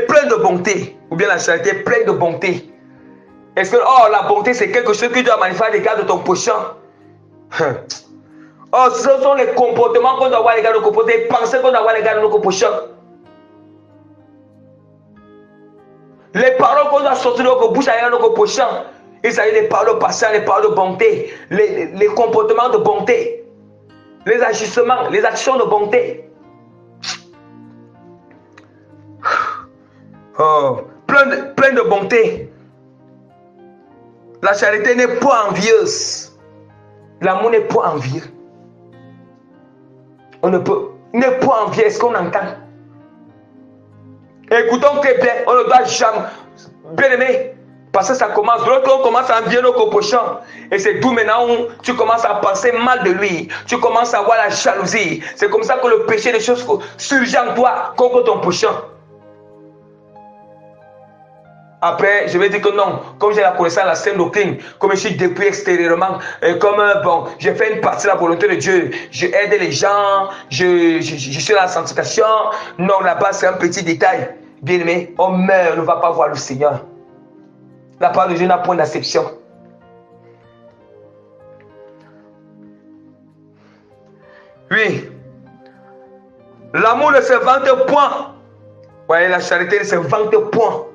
plein de bonté, ou bien la charité est pleine de bonté. Est-ce que la bonté c'est quelque chose que tu dois manifester à l'égard de ton prochain? Ce sont les comportements qu'on doit avoir à l'égard de nos prochains, les pensées qu'on doit avoir à l'égard de nos prochains. Les paroles qu'on doit sortir de notre bouche à l'égard de nos prochains. Il s'agit des paroles patientes, les paroles de bonté, les comportements de bonté, les agissements, les actions de bonté. Plein de bonté. La charité n'est pas envieuse. L'amour n'est pas envieux. N'est pas envieux. Est-ce qu'on entend? Écoutons très bien. On ne doit jamais. Bien aimé. Parce que ça commence. L'autre, on commence à envier nos prochains. Et c'est d'où maintenant où tu commences à penser mal de lui. Tu commences à avoir la jalousie. C'est comme ça que le péché des choses surgit en toi contre ton prochain. Après, je vais dire que non, comme j'ai la connaissance de la sainte doctrine, comme je suis depuis extérieurement, comme bon, j'ai fait une partie de la volonté de Dieu, je aide les gens, je suis dans la sanctification. Non, là-bas, c'est un petit détail. Bien aimé, on meurt, on ne va pas voir le Seigneur. La parole de Dieu n'a point d'acception. Oui. L'amour ne se vante point. Voyez, la charité ne se vante point.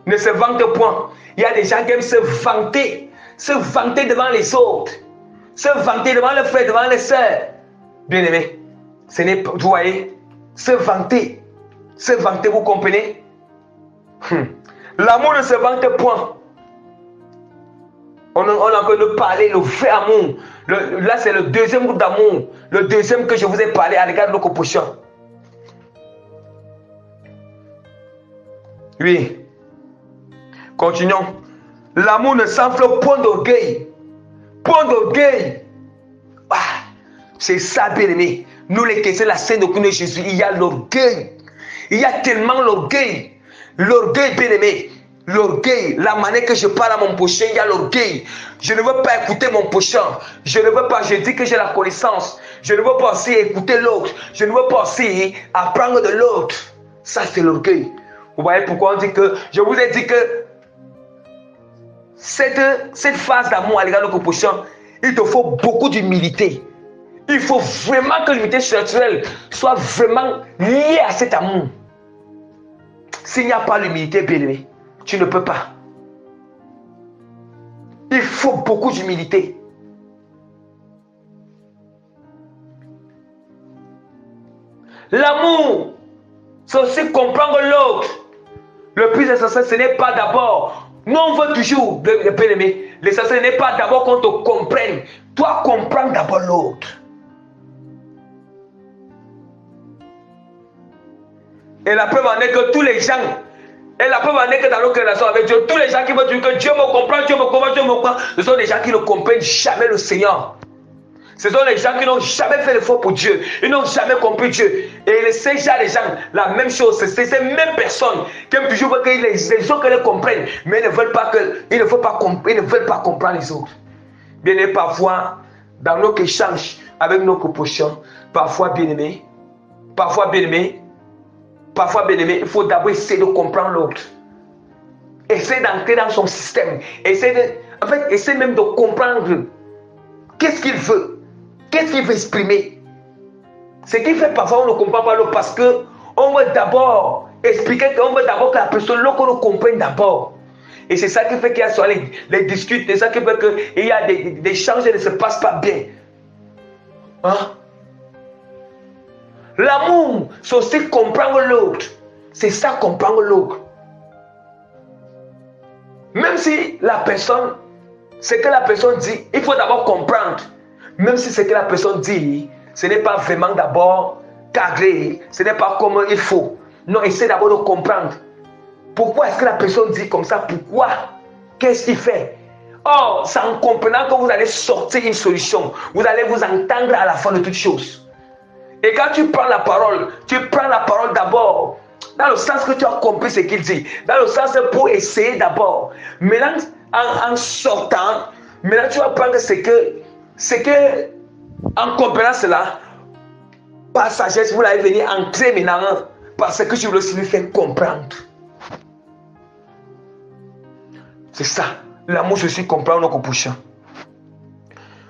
Ne se vante point. Il y a des gens qui aiment se vanter devant les autres, se vanter devant les frères, devant les sœurs. Bien aimé, ce n'est pas, vous voyez, se vanter, vous comprenez? L'amour ne se vante point. On est en train de parler le vrai amour. Là, c'est le deuxième groupe d'amour. Le deuxième que je vous ai parlé à l'égard de nos compositions. Oui. Continuons. L'amour ne s'enfle point d'orgueil. Point d'orgueil. Ah, c'est ça, bien aimé. Nous, les chrétiens, la sainte doctrine de Jésus, il y a l'orgueil. Il y a tellement l'orgueil. L'orgueil, bien aimé. L'orgueil, la manière que je parle à mon prochain, il y a l'orgueil. Je ne veux pas écouter mon prochain. Je ne veux pas, je dis que j'ai la connaissance. Je ne veux pas aussi écouter l'autre. Je ne veux pas aussi apprendre de l'autre. Ça, c'est l'orgueil. Vous voyez pourquoi on dit que, je vous ai dit que cette phase d'amour à l'égard de notre prochain, il te faut beaucoup d'humilité. Il faut vraiment que l'humilité spirituelle soit vraiment liée à cet amour. S'il n'y a pas l'humilité, bien aimé, tu ne peux pas. Il faut beaucoup d'humilité. L'amour, c'est aussi comprendre l'autre. Le plus essentiel, ce n'est pas d'abord. Nous, on veut toujours, bien aimé, l'essentiel n'est pas d'abord qu'on te comprenne. Toi, comprends d'abord l'autre. Et la preuve en est que tous les gens, et la preuve en est que dans nos relations avec Dieu, tous les gens qui veulent dire que Dieu me comprend, Dieu me comprend, Dieu me comprend, ce sont des gens qui ne comprennent jamais le Seigneur. Ce sont les gens qui n'ont jamais fait l'effort pour Dieu. Ils n'ont jamais compris Dieu. Et ces gens, la même chose, c'est ces mêmes personnes qui aiment toujours que les autres les comprennent, mais ils ne veulent pas comprendre les autres. Bien aimé, parfois, dans nos échanges avec nos propositions, parfois bien aimé, il faut d'abord essayer de comprendre l'autre. Essayer d'entrer dans son système. Essayer même de comprendre qu'est-ce qu'il veut. Qu'est-ce qu'il veut exprimer? Ce qui fait parfois on ne comprend pas l'autre parce qu'on veut d'abord expliquer, on veut d'abord que la personne, l'autre nous comprenne d'abord. Et c'est ça qui fait qu'il y a soit les disputes, c'est ça qui fait qu'il y a des échanges qui ne se passent pas bien. Hein? L'amour, c'est aussi comprendre l'autre. C'est ça, comprendre l'autre. Même si la personne, ce que la personne dit, il faut d'abord comprendre. Même si ce que la personne dit, ce n'est pas vraiment d'abord cadré, ce n'est pas comme il faut. Non, essaie d'abord de comprendre. Pourquoi est-ce que la personne dit comme ça? Pourquoi? Qu'est-ce qu'il fait? Or, c'est en comprenant que vous allez sortir une solution. Vous allez vous entendre à la fin de toutes choses. Et quand tu prends la parole d'abord dans le sens que tu as compris ce qu'il dit, dans le sens pour essayer d'abord. Maintenant, en sortant, maintenant tu vas prendre ce que en comprenant cela, par sagesse, vous allez venir entrer maintenant parce que tu veux aussi lui faire comprendre. C'est ça. L'amour, je suis comprendre nos prochains.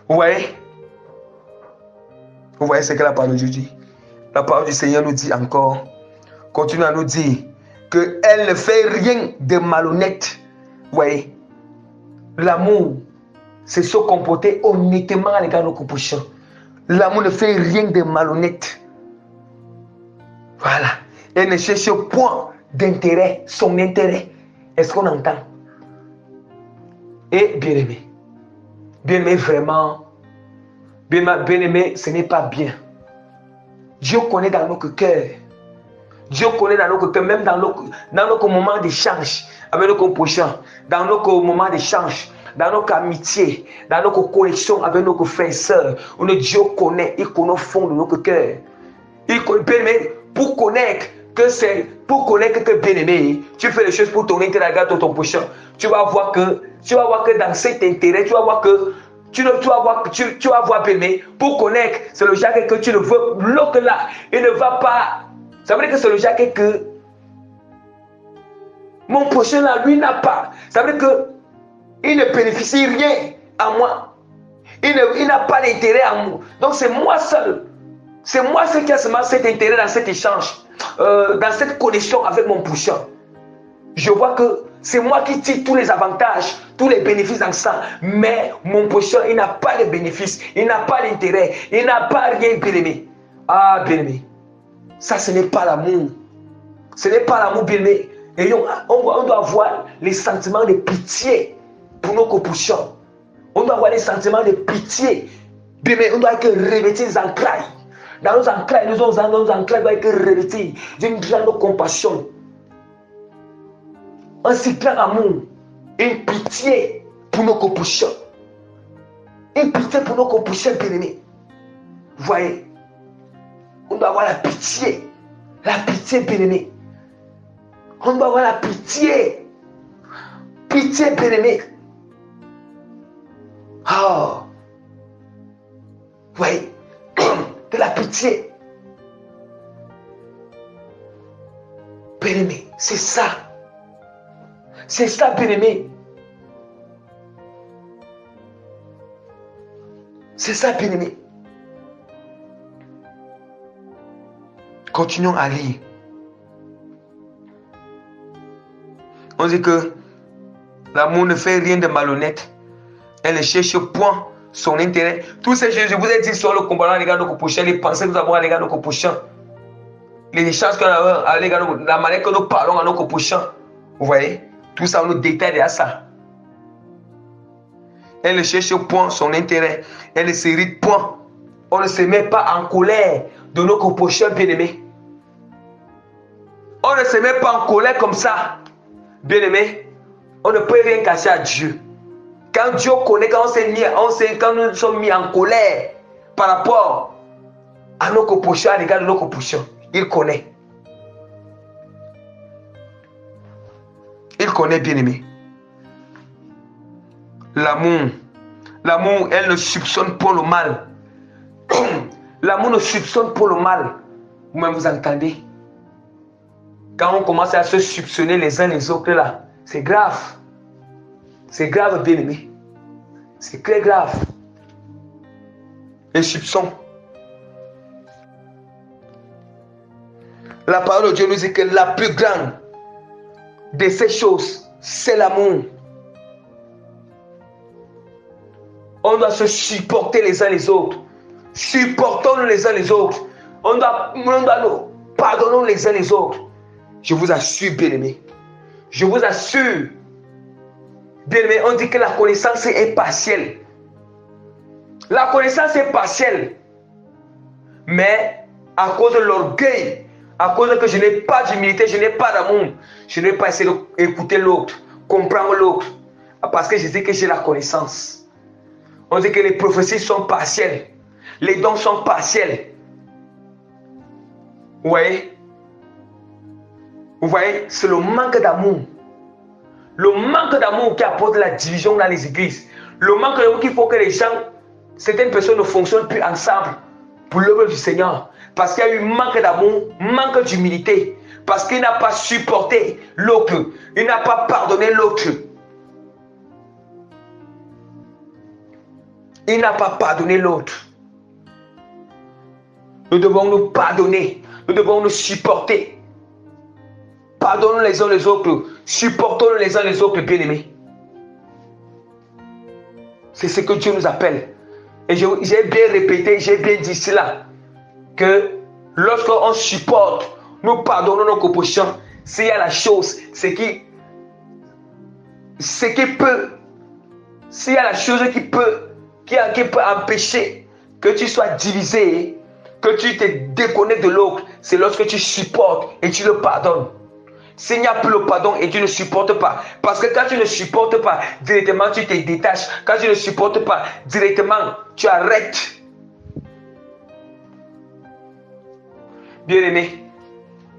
Vous voyez? Vous voyez ce que la parole de Dieu dit? La parole du Seigneur nous dit encore, continue à nous dire qu'elle ne fait rien de malhonnête. Vous voyez? L'amour, c'est se comporter honnêtement à l'égard de nos prochains. L'amour ne fait rien de malhonnête. Voilà. Elle ne cherche point d'intérêt, son intérêt. Est-ce qu'on entend? Et bien aimé vraiment, bien aimé, ce n'est pas bien. Dieu connaît dans notre cœur. Dieu connaît dans notre cœur, même dans nos moments d'échange avec nos prochains, dans nos moments d'échange, dans notre amitié, dans notre connexion avec nos frères et sœurs. Dieu connaît, il connaît au fond de notre cœur. Il connaît, pour connaître que c'est pour connaître que bien-aimé, tu fais les choses pour ton intérêt, regarde ton prochain. Tu vas voir que dans cet intérêt, tu vas voir que tu vas voir bien-aimé, pour connaître, c'est le Jacques que tu ne veux l'autre là, il ne va pas. Ça veut dire que c'est le Jacques que mon prochain là, lui n'a pas. Ça veut dire que il ne bénéficie rien à moi. Il n'a pas d'intérêt à moi. Donc c'est moi seul. C'est moi seul qui a seulement cet intérêt dans cet échange, dans cette connexion avec mon prochain. Je vois que c'est moi qui tire tous les avantages, tous les bénéfices dans ça. Mais mon prochain, il n'a pas de bénéfices, il n'a pas d'intérêt, il n'a pas rien, bien-aimé. Ah, bien-aimé. Ça, ce n'est pas l'amour. Ce n'est pas l'amour, bien-aimé. Et on doit avoir les sentiments de pitié pour nos coprochants. On doit avoir les sentiments de pitié. Bien-aimé, on doit être revêtis des entrailles. Dans nos entrailles, nos entrailles doivent être revêtis d'une grande compassion. Un si grand amour, une pitié pour nos coprochants. Une pitié pour nos coprochants, bien-aimés. Vous voyez, on doit avoir la pitié, bien-aimé. On doit avoir la pitié, bien-aimé. Oh, vous voyez, de la pitié, bien-aimé, c'est ça. C'est ça, bien-aimé. C'est ça, bien-aimé. Continuons à lire. On dit que l'amour ne fait rien de malhonnête. Elle ne cherche point son intérêt. Tous ces choses, je vous ai dit sur le combat à l'égard de nos prochains, les pensées que nous avons à l'égard de nos prochains, les échanges qu'on a à l'égard de la manière que nous parlons à nos prochains. Vous voyez? Tout ça, on nous détaille à ça. Elle ne cherche point son intérêt. Elle ne s'irrite point. On ne se met pas en colère de nos prochains bien-aimés. On ne se met pas en colère comme ça. Bien-aimés, on ne peut rien cacher à Dieu. Quand Dieu connaît, quand nous sommes mis en colère par rapport à nos prochains, à l'égard de nos prochains, il connaît. Il connaît, bien-aimé. L'amour, elle ne soupçonne pas le mal. L'amour ne soupçonne pas le mal. Vous-même, vous entendez? Quand on commence à se soupçonner les uns les autres, là, c'est grave. C'est grave, bien-aimé. C'est très grave. Les soupçons. La parole de Dieu nous dit que la plus grande de ces choses, c'est l'amour. On doit se supporter les uns les autres. Supportons-nous les uns les autres. On doit nous pardonnons les uns les autres. Je vous assure, bien-aimé. Je vous assure. Bien-aimé, on dit que la connaissance est partielle. La connaissance est partielle. Mais à cause de l'orgueil, à cause que je n'ai pas d'humilité, je n'ai pas d'amour, je n'ai pas essayé d'écouter l'autre, comprendre l'autre. Parce que je dis que j'ai la connaissance. On dit que les prophéties sont partielles. Les dons sont partiels. Vous voyez? Vous voyez? C'est le manque d'amour. Le manque d'amour qui apporte la division dans les églises. Le manque d'amour qui faut que les gens, certaines personnes ne fonctionnent plus ensemble pour l'œuvre du Seigneur. Parce qu'il y a eu manque d'amour, manque d'humilité. Parce qu'il n'a pas supporté l'autre. Il n'a pas pardonné l'autre. Il n'a pas pardonné l'autre. Nous devons nous pardonner. Nous devons nous supporter. Pardonnons les uns les autres. Supportons les uns les autres, bien-aimés. C'est ce que Dieu nous appelle. Et j'ai bien répété, j'ai bien dit cela. Que lorsqu'on supporte, nous pardonnons nos coprochants. S'il y a la chose, s'il y a la chose qui peut empêcher que tu sois divisé, que tu te déconnectes de l'autre, c'est lorsque tu supportes et tu le pardonnes. S'il n'y a plus le pardon et tu ne supportes pas, parce que quand tu ne supportes pas, directement tu te détaches. Quand tu ne supportes pas, directement tu arrêtes. Bien-aimé,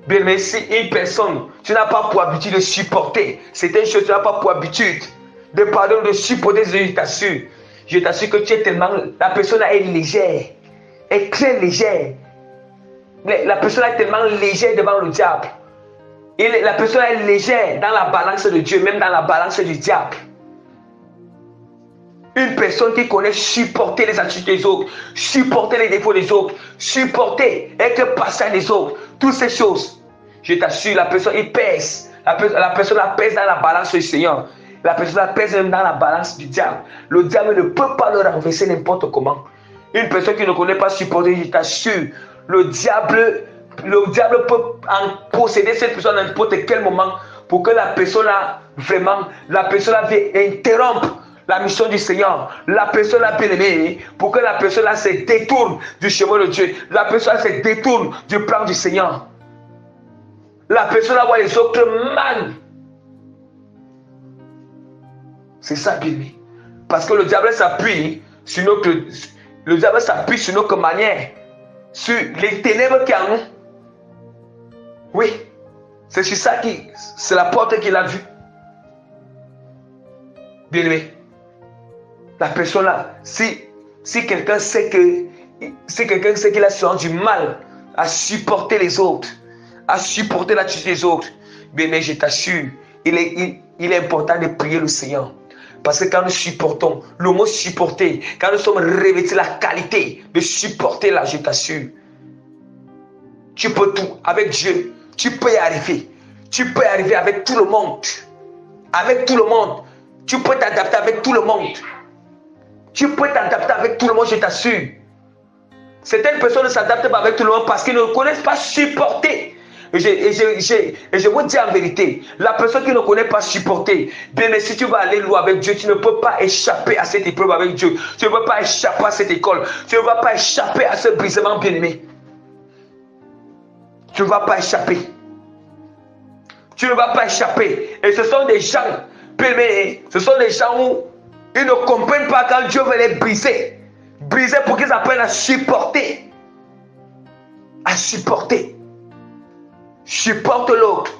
Bien, mais si une personne, tu n'as pas pour habitude de supporter certaines choses, tu n'as pas pour habitude de pardonner, de supporter, je t'assure que tu es tellement, la personne là est légère, est très légère. La personne est tellement légère devant le diable. La personne est légère dans la balance de Dieu, même dans la balance du diable. Une personne qui connaît supporter les attitudes des autres, supporter les défauts des autres, supporter, être patient des autres, toutes ces choses, je t'assure, la personne, il pèse. La personne la pèse dans la balance du Seigneur. La personne la pèse même dans la balance du diable. Le diable ne peut pas le renverser n'importe comment. Une personne qui ne connaît pas supporter, je t'assure, le diable peut en posséder cette personne à n'importe quel moment pour que la personne là, vraiment, la personne là vienne interrompre la mission du Seigneur. La personne là, bien aimée, pour que la personne là se détourne du chemin de Dieu. La personne là se détourne du plan du Seigneur. La personne là voit les autres mal. C'est ça, bien aimé. Parce que le diable s'appuie sur notre manière, sur les ténèbres qu'il y a en nous. Oui, c'est sur ça c'est la porte qu'il a vue. Bien aimé, la personne là, si quelqu'un sait qu'il a souvent du mal à supporter les autres, à supporter l'attitude des autres, bien aimé, je t'assure, il est important de prier le Seigneur. Parce que quand nous supportons, le mot supporter, quand nous sommes revêtus la qualité de supporter là, je t'assure, tu peux tout avec Dieu. Tu peux y arriver. Tu peux y arriver avec tout le monde. Avec tout le monde. Tu peux t'adapter avec tout le monde. Tu peux t'adapter avec tout le monde, je t'assure. Certaines personnes ne s'adaptent pas avec tout le monde parce qu'ils ne connaissent pas supporter. Et je vous dis en vérité, la personne qui ne connaît pas supporter, bien mais si tu vas aller loin avec Dieu, tu ne peux pas échapper à cette épreuve avec Dieu. Tu ne peux pas échapper à cette école. Tu ne vas pas échapper à ce brisement bien-aimé. Tu ne vas pas échapper. Tu ne vas pas échapper. Et ce sont des gens, ce sont des gens où ils ne comprennent pas quand Dieu veut les briser. Briser pour qu'ils apprennent à supporter. À supporter. Supporte l'autre.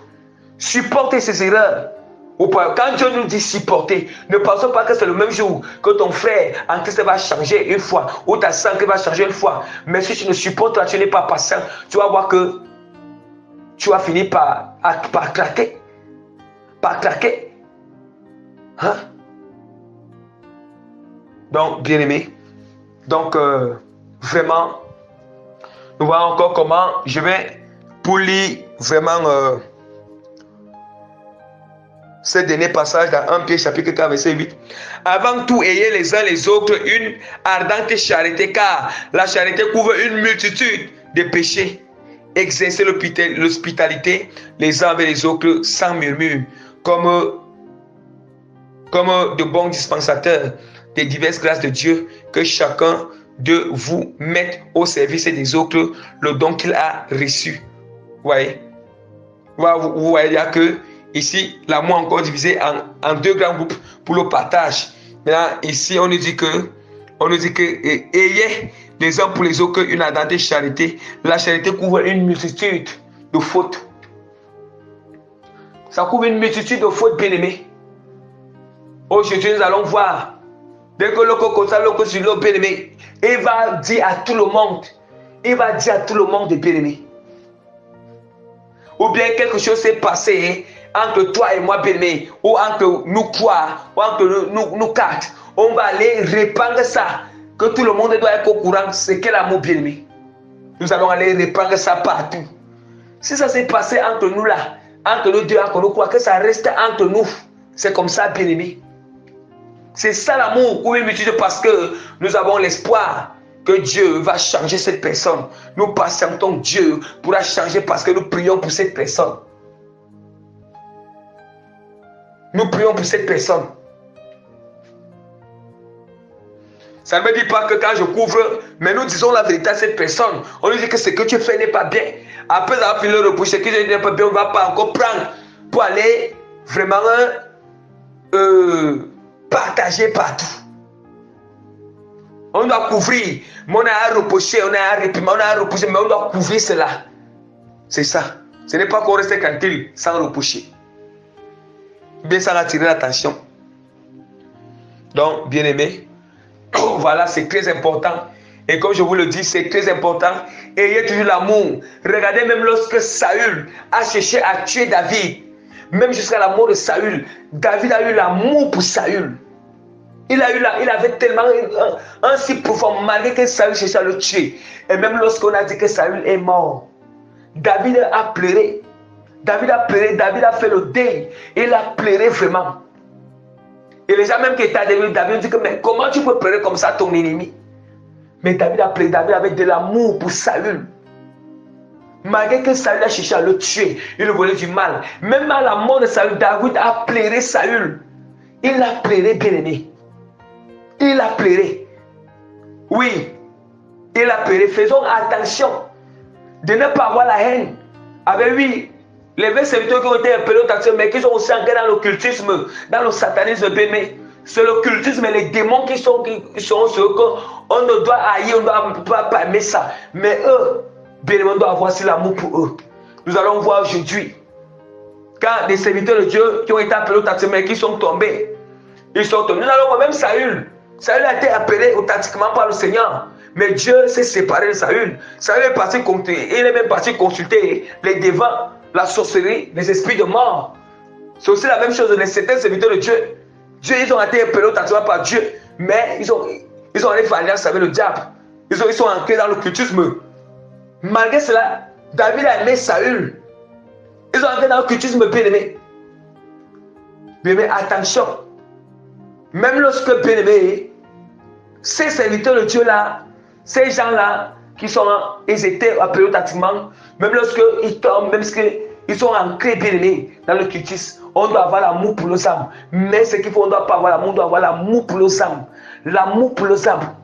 Supporter ses erreurs. Quand Dieu nous dit supporter, ne pensons pas que c'est le même jour que ton frère en Christ va changer une fois, ou ta soeur va changer une fois. Mais si tu ne supportes pas, tu n'es pas patient, tu vas voir que tu vas finir par craquer. Par craquer. Hein? Donc, bien aimé. Donc, vraiment, nous voyons encore comment je vais pour lire vraiment ce dernier passage dans 1 Pierre chapitre 4 verset 8. Avant tout, ayez les uns les autres une ardente charité, car la charité couvre une multitude de péchés. Exercez l'hospitalité les uns avec les autres sans murmure, comme de bons dispensateurs des diverses grâces de Dieu, que chacun de vous mette au service des autres le don qu'il a reçu. Vous voyez? Vous voyez, il y a que ici, l'amour encore divisé en deux grands groupes pour le partage. Maintenant, ici, on nous dit que ayez les uns pour les autres une ardente charité. La charité couvre une multitude de fautes. Ça couvre une multitude de fautes, bien-aimés. Aujourd'hui, nous allons voir. Dès que le coco sur le bien-aimé, il va dire à tout le monde. Il va dire à tout le monde de bien-aimé. Ou bien quelque chose s'est passé entre toi et moi, bien-aimé, ou entre nous trois, ou entre nous quatre. On va aller répandre ça, que tout le monde doit être au courant. C'est quel amour, bien-aimé. Nous allons aller répandre ça partout. Si ça s'est passé entre nous là, entre nous deux, entre nous trois, que ça reste entre nous. C'est comme ça, bien-aimé. C'est ça l'amour, oui, parce que nous avons l'espoir que Dieu va changer cette personne. Nous patientons, Dieu pourra changer parce que nous prions pour cette personne. Nous prions pour cette personne. Ça ne me dit pas que quand je couvre, mais nous disons la vérité à cette personne. On lui dit que ce que tu fais n'est pas bien. Après avoir fini le reproche, ce que je dis n'est pas bien, on ne va pas encore prendre pour aller vraiment partager partout. On doit couvrir. Mais on a reproché, on a réprimé, on a reproché, mais on doit couvrir cela. C'est ça. Ce n'est pas qu'on reste tranquille sans reprocher. Bien sans attirer l'attention. Donc, bien aimé, voilà, c'est très important. Et comme je vous le dis, c'est très important. Ayez toujours l'amour. Regardez, même lorsque Saül a cherché à tuer David, même jusqu'à la mort de Saül, David a eu l'amour pour Saül. Il avait tellement un si profond, malgré que Saül cherchait à le tuer. Et même lorsqu'on a dit que Saül est mort, David a pleuré. David a pleuré, David a fait le deuil. Il a pleuré vraiment. Et les gens même qui étaient à David dit que mais comment tu peux pleurer comme ça ton ennemi? Mais David a pleuré, David avait de l'amour pour Saül. Malgré que Saül a cherché à le tuer, il lui voulait du mal. Même à la mort de Saül, David a pleuré Saül. Il a pleuré, bien aimé. Il a pleuré. Oui, il a pleuré. Faisons attention de ne pas avoir la haine. Avec lui, les 20 serviteurs qui ont été appelés au taxi, mais qui sont aussi ancrés dans l'occultisme, dans le satanisme, bien. C'est l'occultisme et les démons qui sont ceux qu'on ne doit haïr, on ne doit pas aimer ça. Mais eux, bien, on doit avoir aussi l'amour pour eux. Nous allons voir aujourd'hui, quand des serviteurs de Dieu qui ont été appelés au taxi, mais qui sont tombés, ils sont tombés. Nous allons voir même Saül. Saül a été appelé authentiquement par le Seigneur. Mais Dieu s'est séparé de Saül. Saül est parti consulter, il est même parti consulter les devants, la sorcellerie, les esprits de mort. C'est aussi la même chose de certains serviteurs de Dieu. Dieu, ils ont été appelés authentiquement par Dieu, mais ils ont allé faire alliance avec le diable. Ils sont ancrés dans l'occultisme. Malgré cela, David a aimé Saül. Ils sont entrés dans l'occultisme, bien aimé. Bien aimé, attention. Même lorsque, bien aimé, ces serviteurs de Dieu là, ces gens-là, ils étaient appelés authentiquement, même lorsqu'ils tombent, même lorsqu'ils sont ancrés, bien aimés, dans le cultisme, on doit avoir l'amour pour nos âmes. Mais ce qu'il faut, on ne doit pas avoir l'amour, on doit avoir l'amour pour nos âmes. L'amour pour nos âmes.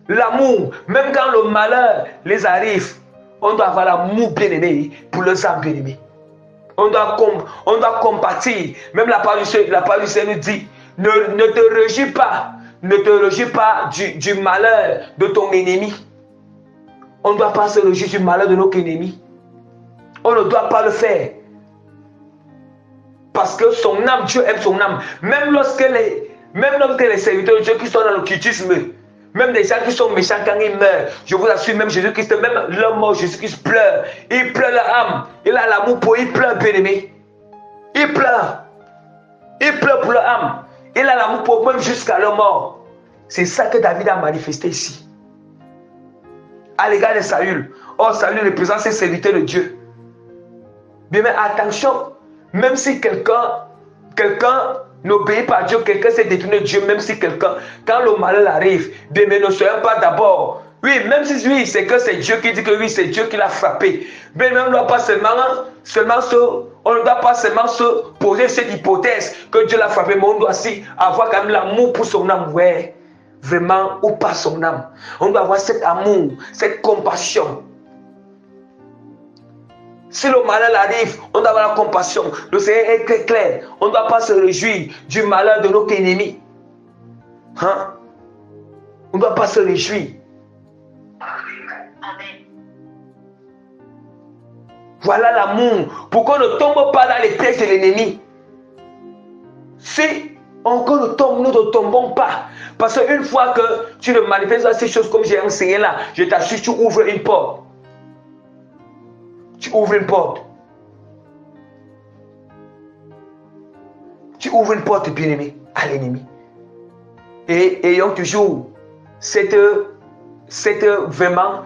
L'amour, même quand le malheur les arrive, on doit avoir l'amour, bien aimé, pour nos âmes, bien aimés. On doit compatir. Même la parole du Seigneur nous dit, ne te réjouis pas. Ne te réjouis pas du malheur de ton ennemi. On ne doit pas se réjouir du malheur de notre ennemi. On ne doit pas le faire. Parce que son âme, Dieu aime son âme. Même lorsque les serviteurs de Dieu qui sont dans l'occultisme, même des gens qui sont méchants quand ils meurent, je vous assure, même Jésus-Christ, même leur mort, Jésus-Christ pleure. Il pleure leur âme. Il a l'amour pour eux, il pleure, bien aimé. Il pleure. Il pleure pour leur âme. Il a l'amour pour eux, même jusqu'à leur mort. C'est ça que David a manifesté ici. À l'égard de Saül. Oh, Saül représente ses serviteurs de Dieu. Mais attention, même si quelqu'un n'obéit pas à Dieu, quelqu'un s'est détourné de Dieu, même si quelqu'un, quand le malheur arrive, bien, mais ne soyons pas d'abord. Oui, même si oui, c'est que c'est Dieu qui dit que oui, c'est Dieu qui l'a frappé. Mais même on ne doit pas on ne doit pas seulement se poser cette hypothèse que Dieu l'a frappé, mais on doit aussi avoir quand même l'amour pour son âme, ouais, vraiment, ou pas son âme. On doit avoir cet amour, cette compassion. Si le malheur arrive, on doit avoir la compassion. Le Seigneur est très clair. On ne doit pas se réjouir du malheur de notre ennemi. Hein? On ne doit pas se réjouir. Amen. Voilà l'amour. Pour qu'on ne tombe pas dans les pièges de l'ennemi. Si encore nous ne tombons pas. Parce qu'une fois que tu ne manifestes pas ces choses comme j'ai enseigné là, je t'assure, tu ouvres une porte. Tu ouvres une porte. Tu ouvres une porte, bien-aimé, à l'ennemi. Et ayons toujours cette vraiment,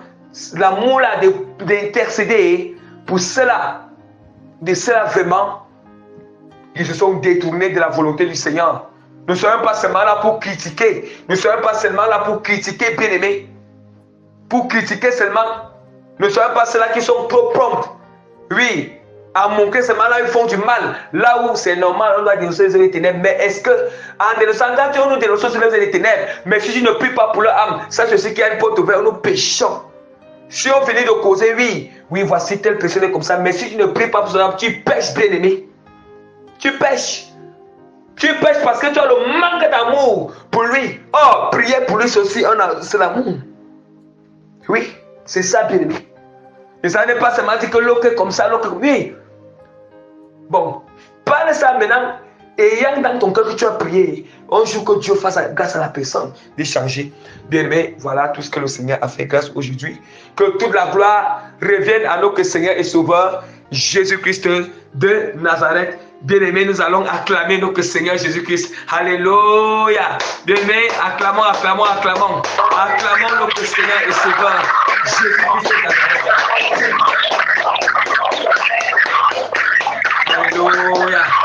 l'amour là d'intercéder pour cela, de cela vraiment, qui se sont détournés de la volonté du Seigneur. Nous ne sommes pas seulement là pour critiquer. Nous ne sommes pas seulement là pour critiquer, bien-aimé. Pour critiquer seulement. Nous ne sommes pas ceux-là qui sont trop prompts. Oui, à montrer seulement là, ils font du mal. Là où c'est normal, on doit dénoncer les ténèbres. Mais est-ce que, en dénonçant, quand nous dénonçons les ténèbres, mais si tu ne pries pas pour leur âme, sache aussi qu'il y a une porte ouverte, nous péchons. Si on finit de causer, oui, voici telle personne comme ça. Mais si tu ne pries pas pour son âme, tu pêches, bien-aimé. Tu pêches. Tu pêches parce que tu as le manque d'amour pour lui. Oh, prier pour lui, c'est aussi c'est l'amour. Oui, c'est ça, bien-aimé. Et ça n'est pas seulement dire que l'autre est comme ça, l'autre est comme oui. Bon, parle ça maintenant. Ayant dans ton cœur que tu as prié, un jour que Dieu fasse grâce à la personne de changer. Bien aimé, voilà tout ce que le Seigneur a fait grâce aujourd'hui. Que toute la gloire revienne à notre Seigneur et Sauveur, Jésus-Christ de Nazareth. Bien aimé, nous allons acclamer notre Seigneur Jésus-Christ. Alléluia. Bien aimé, acclamons, acclamons, acclamons. Acclamons notre Seigneur et Sauveur, Jésus-Christ de Nazareth. Alléluia.